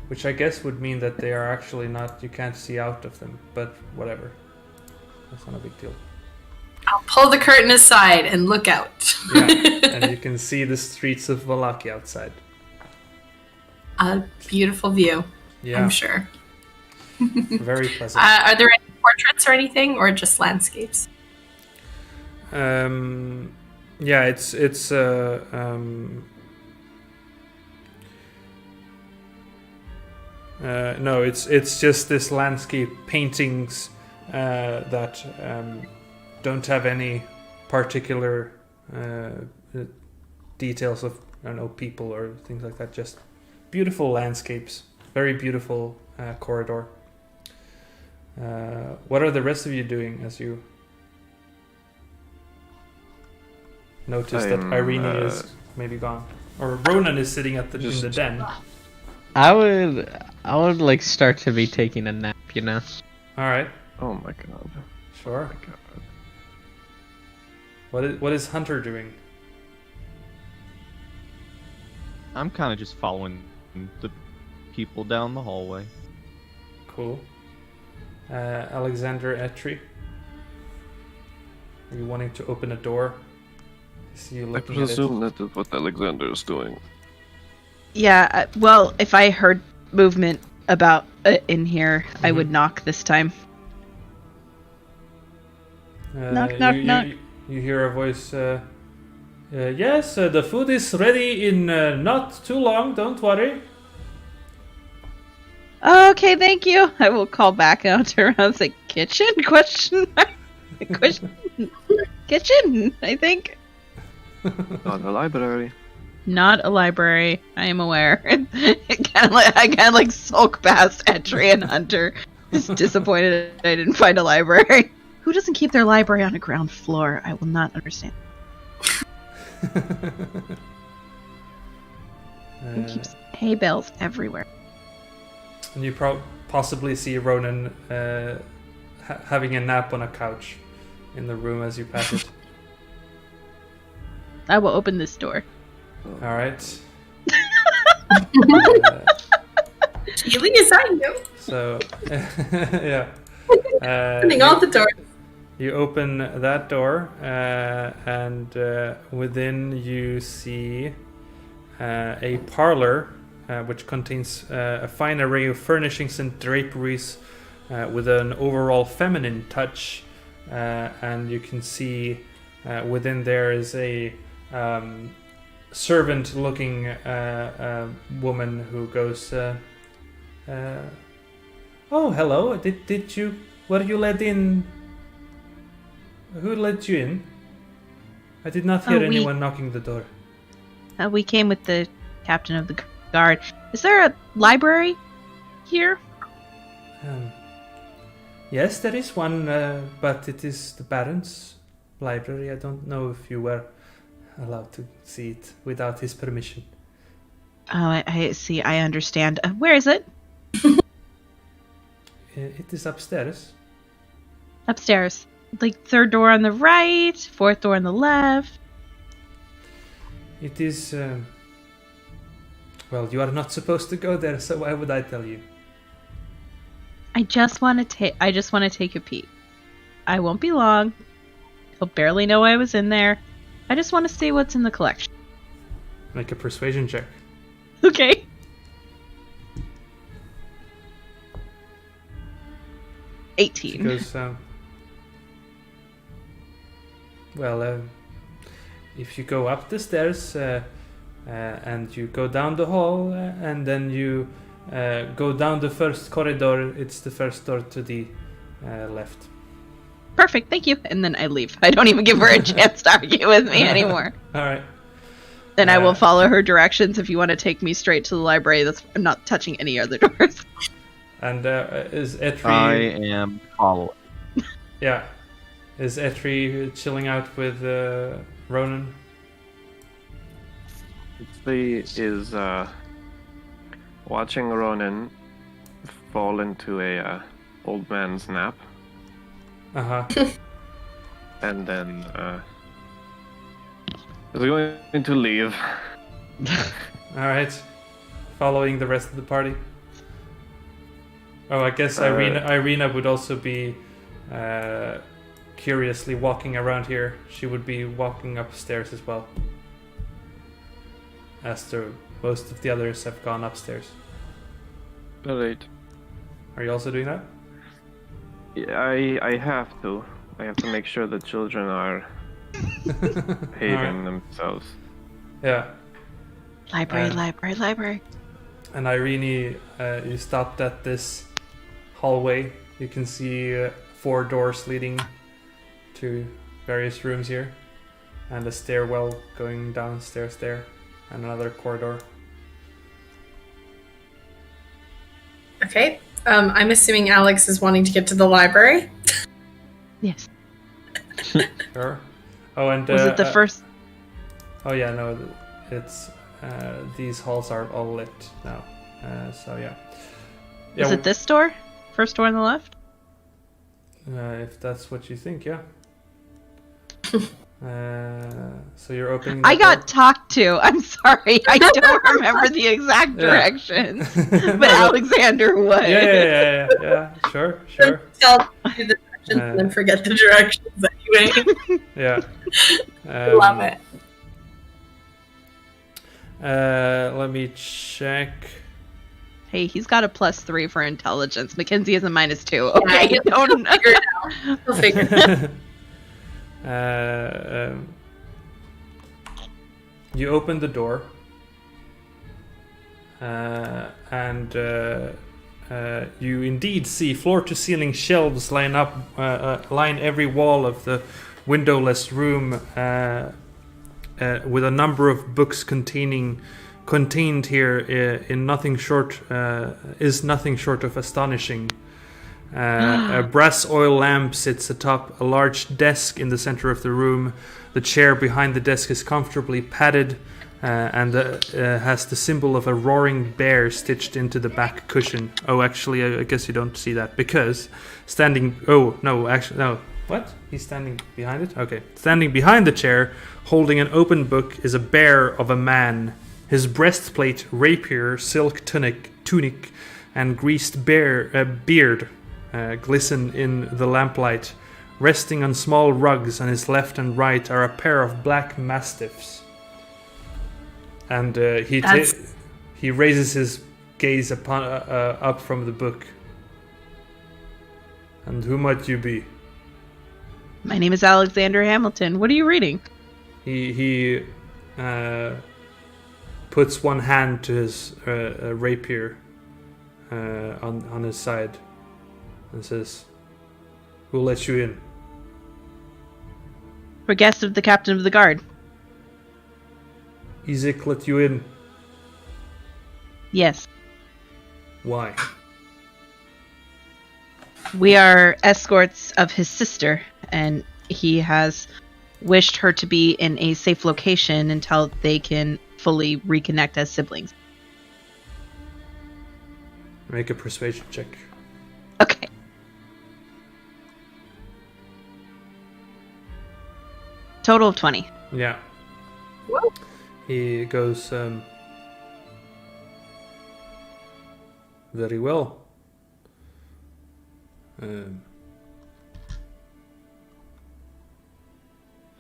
Which I guess would mean that they are actually not, you can't see out of them, but whatever. That's not a big deal. I'll pull the curtain aside and look out. Yeah, and you can see the streets of Vallaki outside. A beautiful view, Yeah. I'm sure. Very pleasant. Are there any portraits or anything, or just landscapes? Yeah, it's no, it's just this landscape paintings that don't have any particular details of, I don't know, people or things like that. Just beautiful landscapes, very beautiful corridor. What are the rest of you doing as you notice that Irene is maybe gone, or Ronan is sitting in the den? I would like start to be taking a nap, you know. All right. Oh my god. Sure. Oh my god. What is Hunter doing? I'm kind of just following the people down the hallway. Cool. Alexander Etri, are you wanting to open a door? I see you I looking at it. presume that is what Alexander is doing. Yeah, well, if I heard movement about in here, I would knock this time. Knock, knock, knock. You hear a voice. Yes, the food is ready in not too long. Don't worry. Okay, thank you. I will call back and I'll turn around and say, kitchen? Question mark? Kitchen, I think. Not the library. Not a library, I am aware. I kind of like sulk past Etri and Hunter, just disappointed I didn't find a library. Who doesn't keep their library on a ground floor? I will not understand. Who keeps hay bales everywhere? And you possibly see Ronan having a nap on a couch in the room as you pass it. I will open this door. All right. Keely, is that you? So, yeah. Opening all the doors. You open that door, and within you see a parlor, which contains a fine array of furnishings and draperies, with an overall feminine touch, and you can see within there is a servant-looking woman who goes, "Oh, hello. Did you? Were you let in? Who let you in? I did not hear anyone knocking the door." We came with the captain of the guard. Is there a library here? Yes, there is one, but it is the Baron's library. I don't know if you were allowed to see it without his permission. Oh, I see. I understand. Where is it? It is upstairs. Upstairs. Like third door on the right, fourth door on the left. It is. Well, you are not supposed to go there, so why would I tell you? I just want to take a peek. I won't be long. He'll barely know I was in there. I just want to see what's in the collection. Make a persuasion check. Okay. $18. Because, if you go up the stairs and you go down the hall and then you go down the first corridor, it's the first door to the left. Perfect, thank you. And then I leave. I don't even give her a chance to argue with me anymore. All right. Then I will follow her directions. If you want to take me straight to the library, I'm not touching any other doors. And is Etri... I am following. Yeah. Is Etri chilling out with Ronan? Misti is watching Ronan fall into a old man's nap. Uh-huh. And then is going to leave. Alright. Following the rest of the party. Oh, I guess Irina would also be curiously walking around here. She would be walking upstairs as well. As most of the others have gone upstairs. Alright. Are you also doing that? Yeah, I have to. I have to make sure the children are behaving themselves. Yeah. Library. And Irene, you stopped at this hallway. You can see 4 doors leading to various rooms here. And a stairwell going downstairs there. And another corridor. Okay. I'm assuming Alex is wanting to get to the library. Yes. Sure. Oh, and Was it the first? Oh yeah, no, it's these halls are all lit now. So yeah. Was it this door? First door on the left? If that's what you think, yeah. So you're opening. I got talked to. I'm sorry. I don't remember the exact directions. But Alexander would. Yeah. Sure. Tell you the directions and then forget the directions anyway. Yeah. Love it. Let me check. Hey, he's got a +3 for intelligence. Mackenzie is a -2. Okay, Yeah, don't figure it out. We'll figure it out. You open the door, and you indeed see floor-to-ceiling shelves line every wall of the windowless room, with a number of books contained here in nothing short of astonishing. A brass oil lamp sits atop a large desk in the center of the room. The chair behind the desk is comfortably padded and has the symbol of a roaring bear stitched into the back cushion. Oh, actually, I guess you don't see that because standing... Oh, no, actually, no. What? He's standing behind it? Okay. Standing behind the chair, holding an open book, is a bear of a man. His breastplate, rapier, silk tunic, and greased beard glisten in the lamplight. Resting on small rugs on his left and right are a pair of black mastiffs. And he raises his gaze up from the book. And who might you be? My name is Alexander Hamilton. What are you reading? He puts one hand to his rapier on his side and says, "Who let you in?" We're guest of the captain of the guard. Isaac let you in. Yes. Why? We are escorts of his sister, and he has wished her to be in a safe location until they can fully reconnect as siblings. Make a persuasion check. Okay. Total of 20. Yeah. He goes, very well.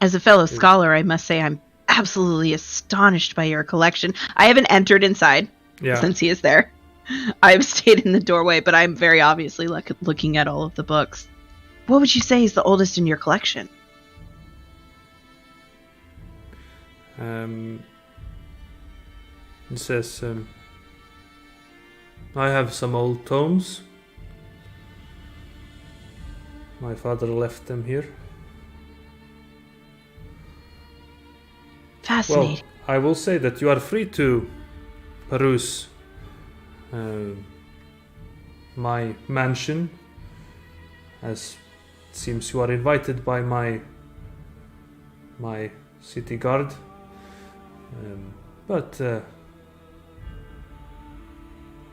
As a fellow scholar, I must say I'm absolutely astonished by your collection. I haven't entered inside since he is there. I've stayed in the doorway, but I'm very obviously looking at all of the books. What would you say is the oldest in your collection? He says, I have some old tomes. My father left them here. Fascinating. Well, I will say that you are free to peruse my mansion, as it seems you are invited by my city guard. But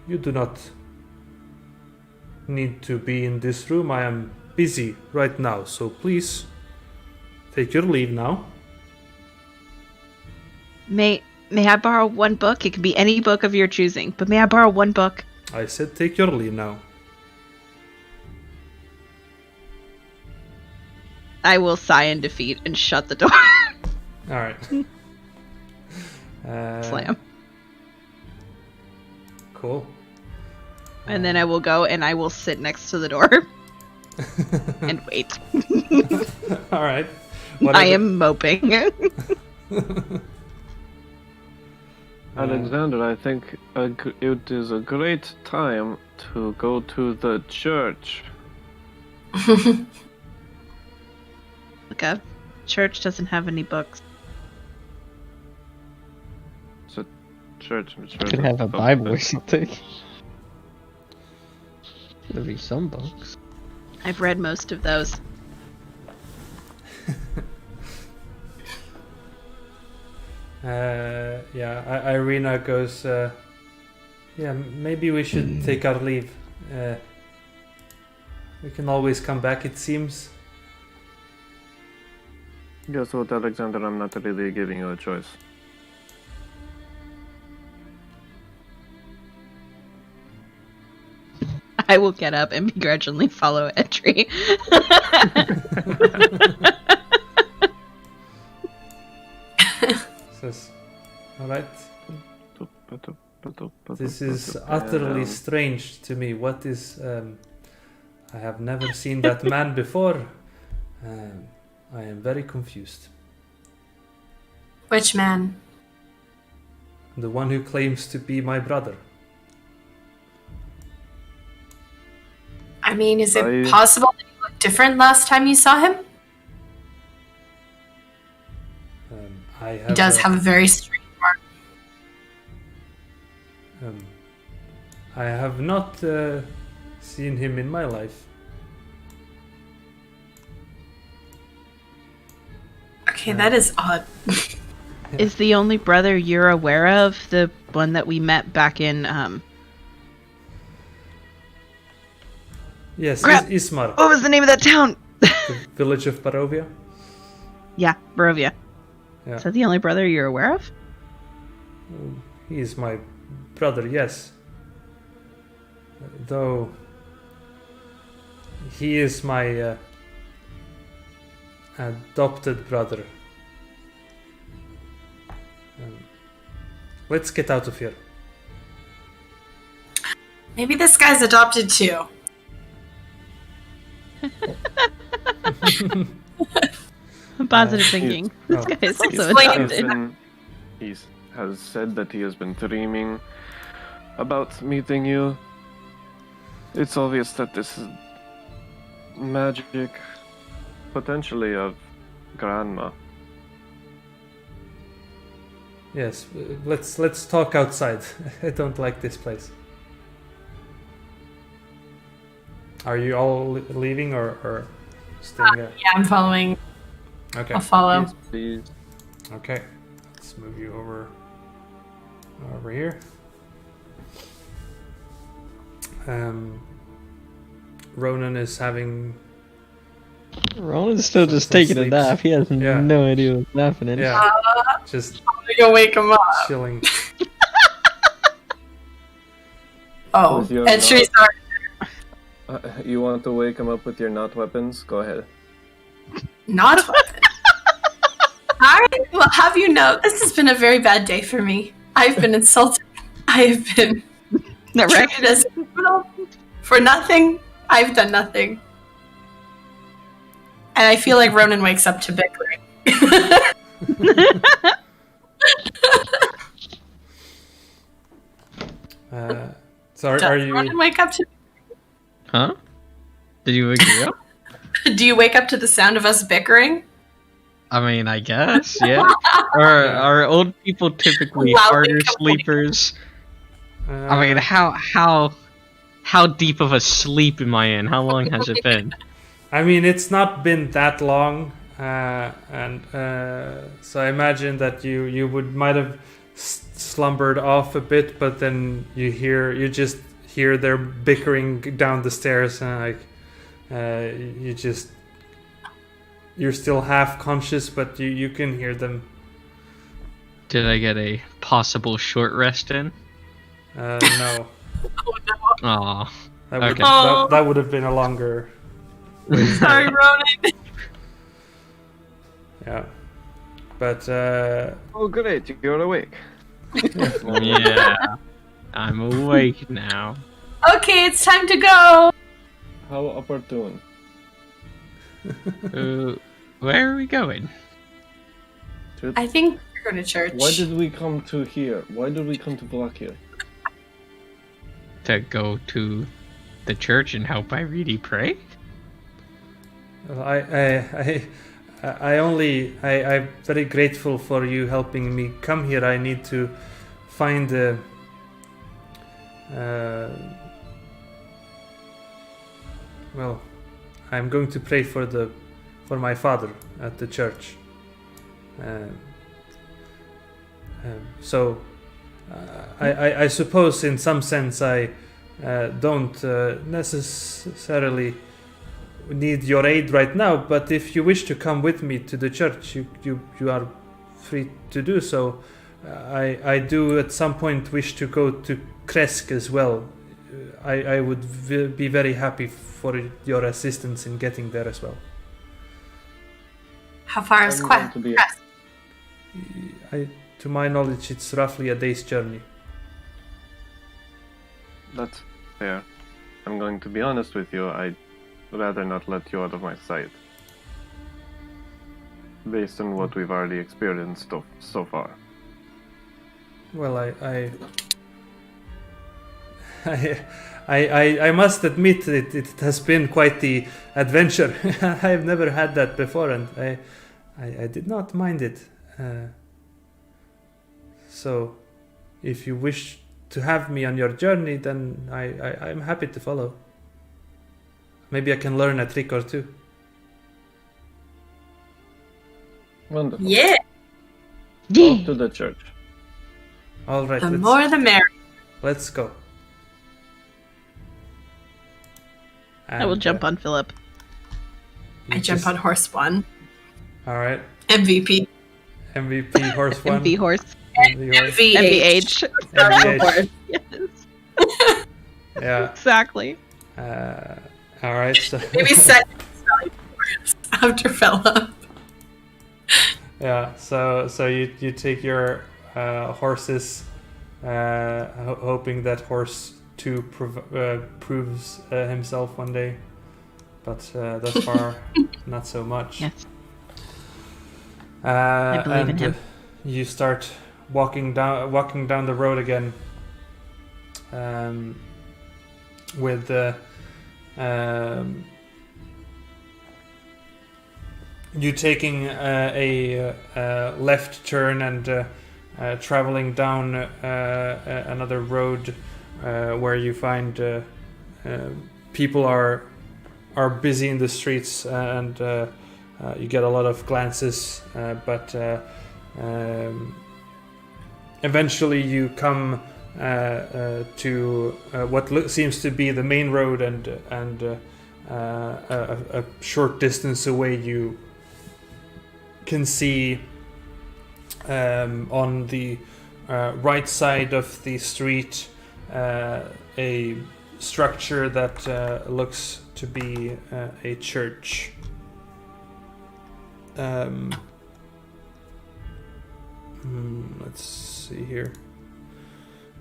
you do not need to be in this room. I am busy right now, so please take your leave now. May I borrow one book? It can be any book of your choosing, but may I borrow one book? I said take your leave now. I will sigh in defeat and shut the door. Alright. Slam. Cool. And then I will go and I will sit next to the door and wait. Alright. I am moping. Alexander, I think it is a great time to go to the church. Look up. Church doesn't have any books. It's a church. Could have a Bible or something. There'll be some books. I've read most of those. Irina goes, maybe we should take our leave. We can always come back, it seems. Guess what, Alexander? I'm not really giving you a choice. I will get up and begrudgingly follow Edry. Says, alright. This is utterly strange to me. What is... I have never seen that man before. I am very confused. Which man? The one who claims to be my brother. I mean, is it possible that he looked different last time you saw him? He does have a very strange mark. I have not seen him in my life. Okay, that is odd. Is the only brother you're aware of the one that we met back in, Yes, Ismar. What was the name of that town? The village of Barovia? Yeah, Barovia. Yeah. Is that the only brother you're aware of? He is my brother, yes. Though he is my adopted brother. Let's get out of here. Maybe this guy's adopted too. Positive thinking. This guy is also adopted. He has said that he has been dreaming about meeting you. It's obvious that this is magic, potentially of grandma. Yes, let's talk outside. I don't like this place. Are you all leaving or staying there? Yeah, I'm following. Okay. I'll follow. Yes, please. Okay. Let's move you over here. Ronan is having. Ronan's still just taking a sleeps. nap. He has no idea what's happening. Yeah. Just I'm gonna go wake him up. chilling. Oh, With your and Shree's You want to wake him up with your not weapons? Go ahead. not a weapon. Alright, well, have you know, this has been a very bad day for me. I've been insulted. I have been treated as a criminal for nothing. I've done nothing. And I feel like Ronan wakes up to bickering. So are Does you? Ronan wake up to? Huh? Did you wake me up? Do you wake up to the sound of us bickering? I mean, I guess, yeah. Are old people typically Loudly harder complaining. sleepers? I mean, how deep of a sleep am I in? How long has it been? I mean, it's not been that long, and so I imagine that you might have slumbered off a bit, but then you just hear their bickering down the stairs, and you're still half conscious, but you can hear them. Did I get a possible short rest in? No, Aw. that Okay. would have been a longer. Sorry, Ronan. Yeah, but Oh, great, you're awake. Yeah. I'm awake now. Okay, it's time to go. How opportune. Where are we going? I think we're going to church. Why did we come to here? Why did we come to Blackhill? To go to the church and help Irene pray? I'm very grateful for you helping me come here. I need to find well, I'm going to pray for my father at the church. So I suppose in some sense I don't necessarily need your aid right now, but if you wish to come with me to the church, you are free to do so. I do at some point wish to go to Kresk as well. I would be very happy for your assistance in getting there as well. How far is I'm going to be- Crest? To my knowledge, it's roughly a day's journey. That's fair. I'm going to be honest with you, I'd rather not let you out of my sight. Based on what we've already experienced so far. Well, I must admit it has been quite the adventure. I've never had that before, and I did not mind it. So, if you wish to have me on your journey, then I'm happy to follow. Maybe I can learn a trick or two. Wonderful. Yeah, Off to the church. All right, the more the merrier. let's go. I will jump on Philip. I jump on horse one. All right, MVP. MVP horse one. MV horse. MV horse. MVH. MVH. MVH. Yes, Yeah. exactly. All right. So Maybe second spelling horse after Philip. yeah. So you take your horses, hoping that horse 2 proves himself one day. but thus far, not so much. Yes. I believe in him. You start walking down the road again, with you taking a left turn and traveling down another road where you find people are busy in the streets, and you get a lot of glances, but eventually you come to what seems to be the main road, and a short distance away you can see on the right side of the street a structure that looks to be a church. Let's see here.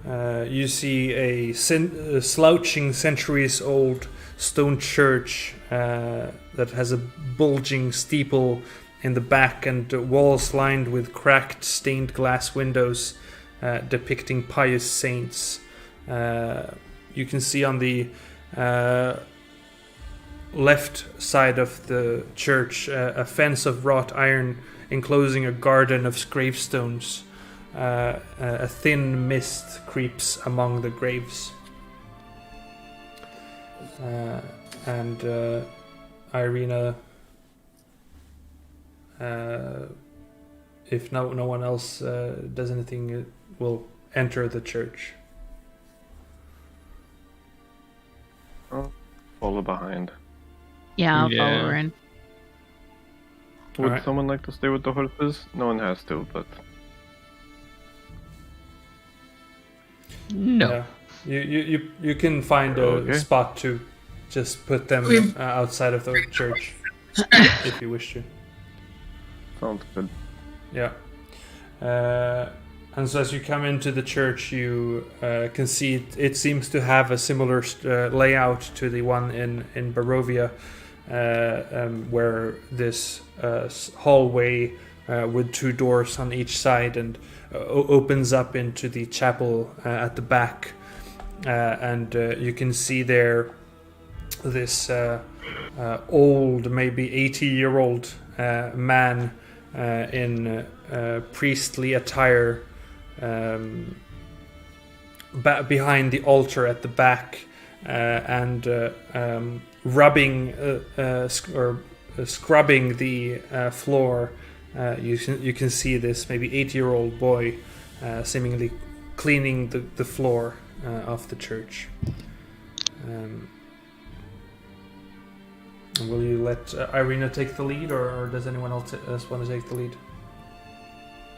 You see a slouching, centuries-old stone church that has a bulging steeple in the back and walls lined with cracked, stained glass windows depicting pious saints. You can see on the left side of the church a fence of wrought iron enclosing a garden of gravestones. A thin mist creeps among the graves. And Irina, if no one else does anything, will enter the church. I'll follow behind. Yeah, I'll follow her in. Would someone like to stay with the horses? No one has to, but... No. Yeah. You can find a spot to just put them outside of the church if you wish to. Sounds good. Yeah. And so as you come into the church, you can see it seems to have a similar layout to the one in Barovia, where this hallway with two doors on each side and opens up into the chapel at the back. And you can see there this old, maybe 80-year-old man in priestly attire behind the altar at the back, and rubbing or scrubbing the floor. You can see this maybe 8-year-old boy seemingly cleaning the floor of the church. Will you let Irina take the lead, or does anyone else want to take the lead?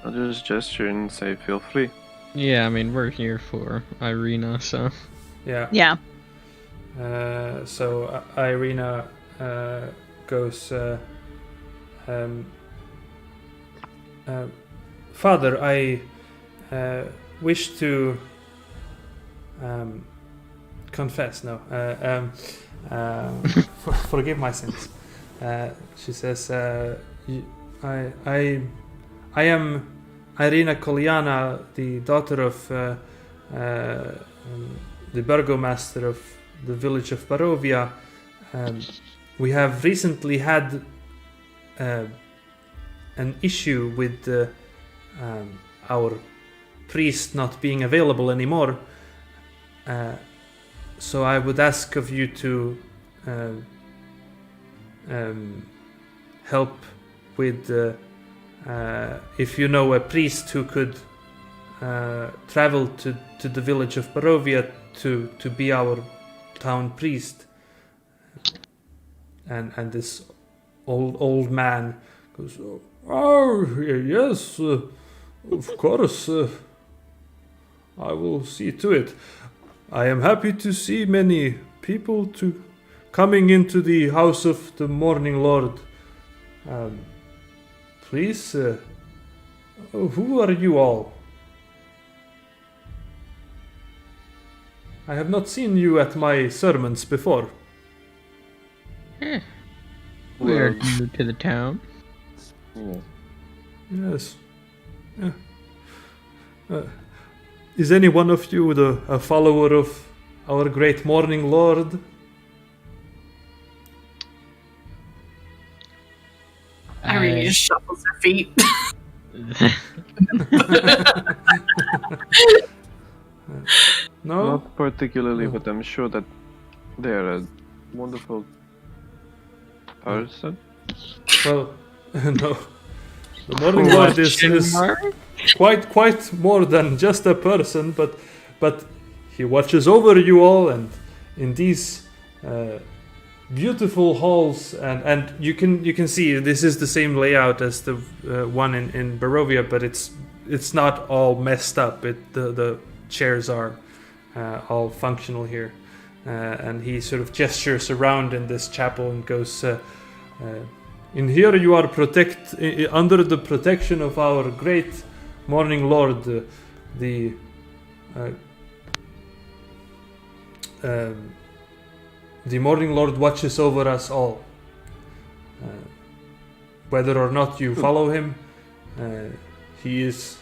I'll just gesture and say, feel free. Yeah, I mean, we're here for Irina, so... Yeah. Yeah. So Irina goes, Father, I wish to confess. No. Forgive my sins. She says, I am Irina Koliana, the daughter of the burgomaster of the village of Barovia. We have recently had an issue with our priest not being available anymore. So I would ask of you to help with if you know a priest who could travel to the village of Barovia to be our town priest. And this old man goes, oh yes, of course, I will see to it. I am happy to see many people coming into the house of the Morning Lord. Please, who are you all? I have not seen you at my sermons before. Yeah, are new to the town. Yeah. Yes. Yeah. Is any one of you a follower of our great morning lord? Irene just shuffles her feet. No? Not particularly, No. but I'm sure that they're a wonderful person. Well, no. The morning lord is quite more than just a person, but he watches over you all, and in these beautiful halls, and you can see this is the same layout as the one in Barovia, but it's not all messed up. The chairs are all functional here, and he sort of gestures around in this chapel and goes, in here you are under the protection of our great morning lord, the morning lord watches over us all. Whether or not you follow him, he is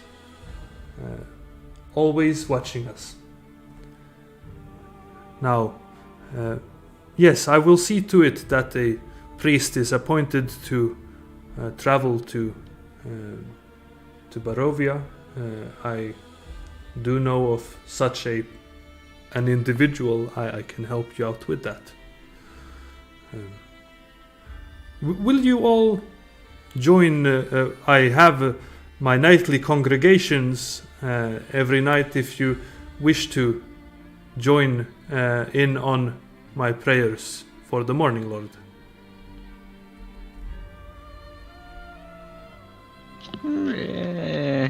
always watching us. Now, yes, I will see to it that a priest is appointed to travel to Barovia. I do know of such an individual. I can help you out with that. Will you all join? I have my nightly congregations every night. If you wish to join in on my prayers for the morning lord. Yeah.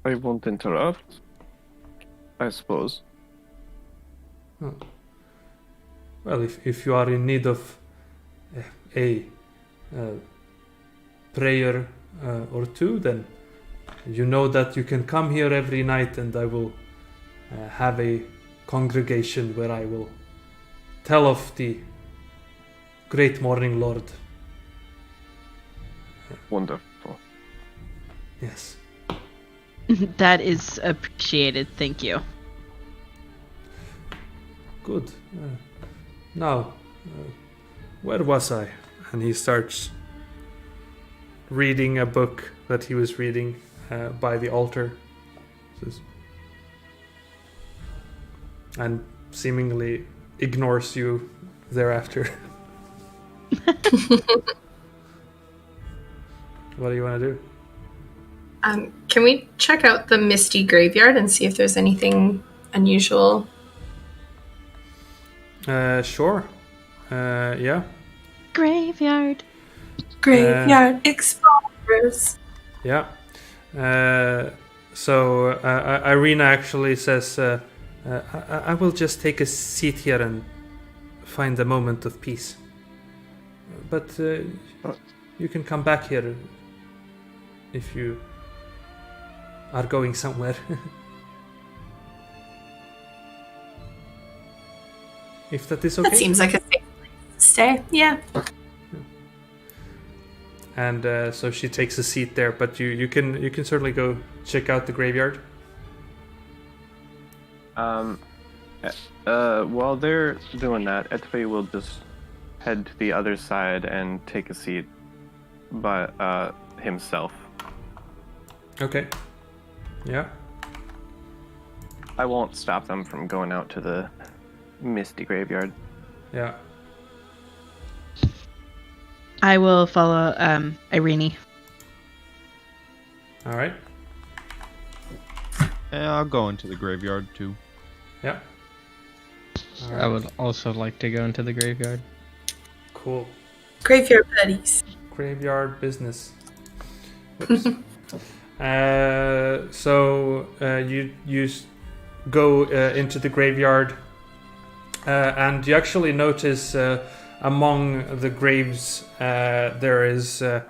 I won't interrupt, I suppose. Oh. Well, if you are in need of a prayer or two, then you know that you can come here every night, and I will have a congregation where I will tell of the great morning lord. Wonderful. Yes. That is appreciated. Thank you. Good. Now, where was I? And he starts reading a book that he was reading by the altar. And seemingly ignores you thereafter. What do you want to do? Can we check out the Misti Graveyard and see if there's anything unusual? Sure. Yeah. Graveyard. Graveyard explorers. Yeah. So Irina actually says, I will just take a seat here and find a moment of peace. But you can come back here if you are going somewhere. If that is okay. That seems like a safe place to stay. Yeah. And so she takes a seat there, but you can certainly go check out the graveyard. While they're doing that, Etwe will just head to the other side and take a seat by himself. Okay. Yeah. I won't stop them from going out to the Misti Graveyard. Yeah. I will follow Irene. All right. Yeah, I'll go into the graveyard too. Yeah. All right. I would also like to go into the graveyard. Cool. Graveyard buddies. Graveyard business. Oops. So you go into the graveyard, and you actually notice among the graves there is a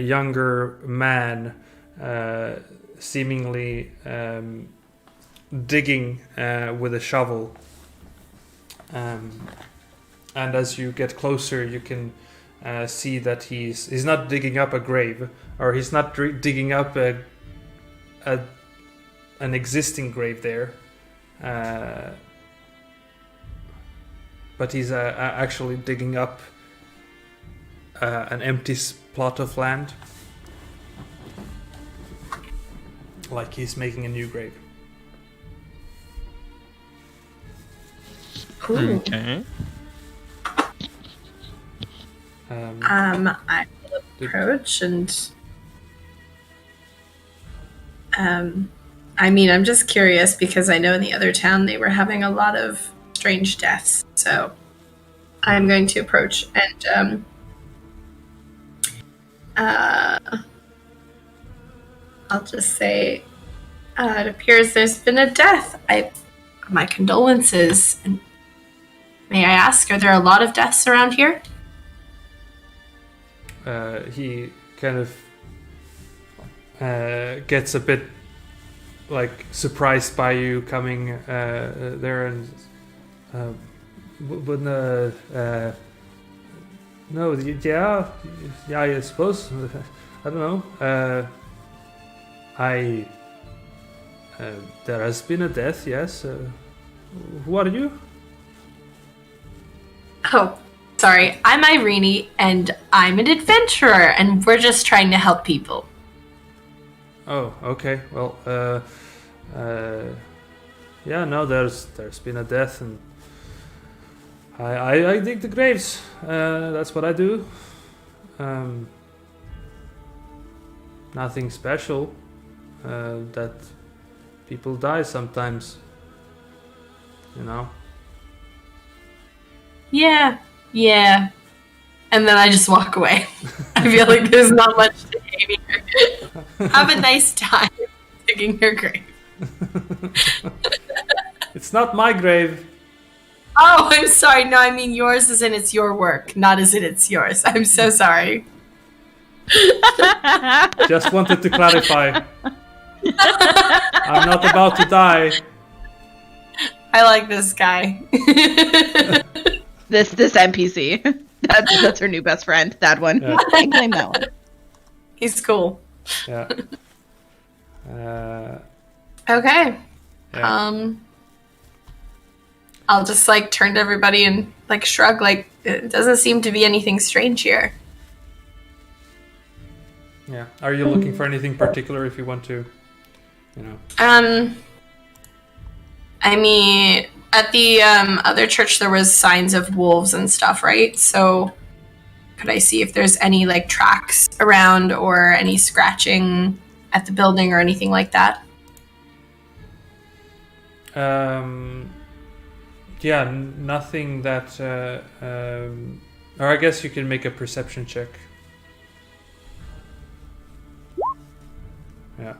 younger man, seemingly digging with a shovel. And as you get closer, you can see that he's not digging up a grave, or he's not digging up an existing grave there, but he's actually digging up an empty plot of land, like he's making a new grave. Ooh. Okay. I will approach and I mean, I'm just curious because I know in the other town they were having a lot of strange deaths. So I'm going to approach and I'll just say it appears there's been a death. My condolences. And may I ask, are there a lot of deaths around here? He kind of gets a bit like surprised by you coming there, and no, yeah, I suppose. I don't know. There has been a death, yes. Who are you? Oh, sorry. I'm Irene, and I'm an adventurer, and we're just trying to help people. Oh, okay. Well, yeah, no, there's been a death, and I dig the graves. That's what I do. Nothing special. That people die sometimes. You know. Yeah. And then I just walk away. I feel like there's not much to gain here. Have a nice time digging your grave. It's not my grave. Oh, I'm sorry. No, I mean yours as in it's your work, not as in it's yours. I'm so sorry. Just wanted to clarify. I'm not about to die. I like this guy. This NPC. That's her new best friend. That one. Yeah. I can claim that one. He's cool. Yeah. Okay. Yeah. I'll just like turn to everybody and like shrug, like it doesn't seem to be anything strange here. Yeah. Are you looking for anything particular if you want to, you know? I mean, at the other church there was signs of wolves and stuff, right? So could I see if there's any like tracks around or any scratching at the building or anything like that? Yeah, nothing that or I guess you can make a perception check. Yeah.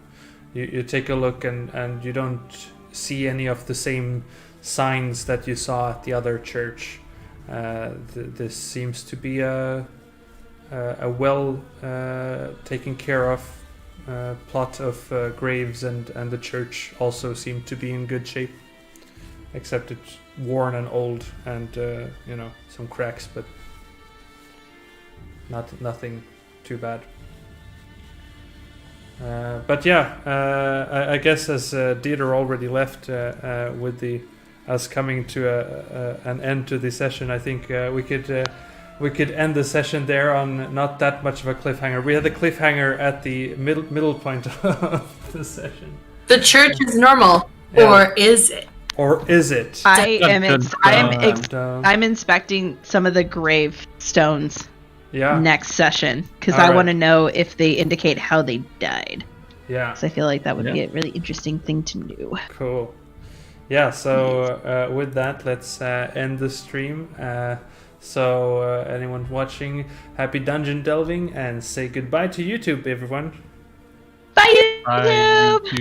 You take a look and you don't see any of the same signs that you saw at the other church. This seems to be a well taken care of plot of graves, and the church also seemed to be in good shape, except it's worn and old and you know, some cracks, but nothing too bad. But yeah, I guess as Dieter already left with us coming to an end to the session, I think we could end the session there on not that much of a cliffhanger. We had a cliffhanger at the middle point of the session. The church is normal, Yeah. or is it? Or is it? I'm inspecting some of the gravestones Yeah. next session because All I right. want to know if they indicate how they died. Yeah. So I feel like that would be Yeah. a really interesting thing to know. Cool. Yeah, so with that, let's end the stream. So anyone watching, happy dungeon delving, and say goodbye to YouTube, everyone. Bye, Bye, YouTube! YouTube.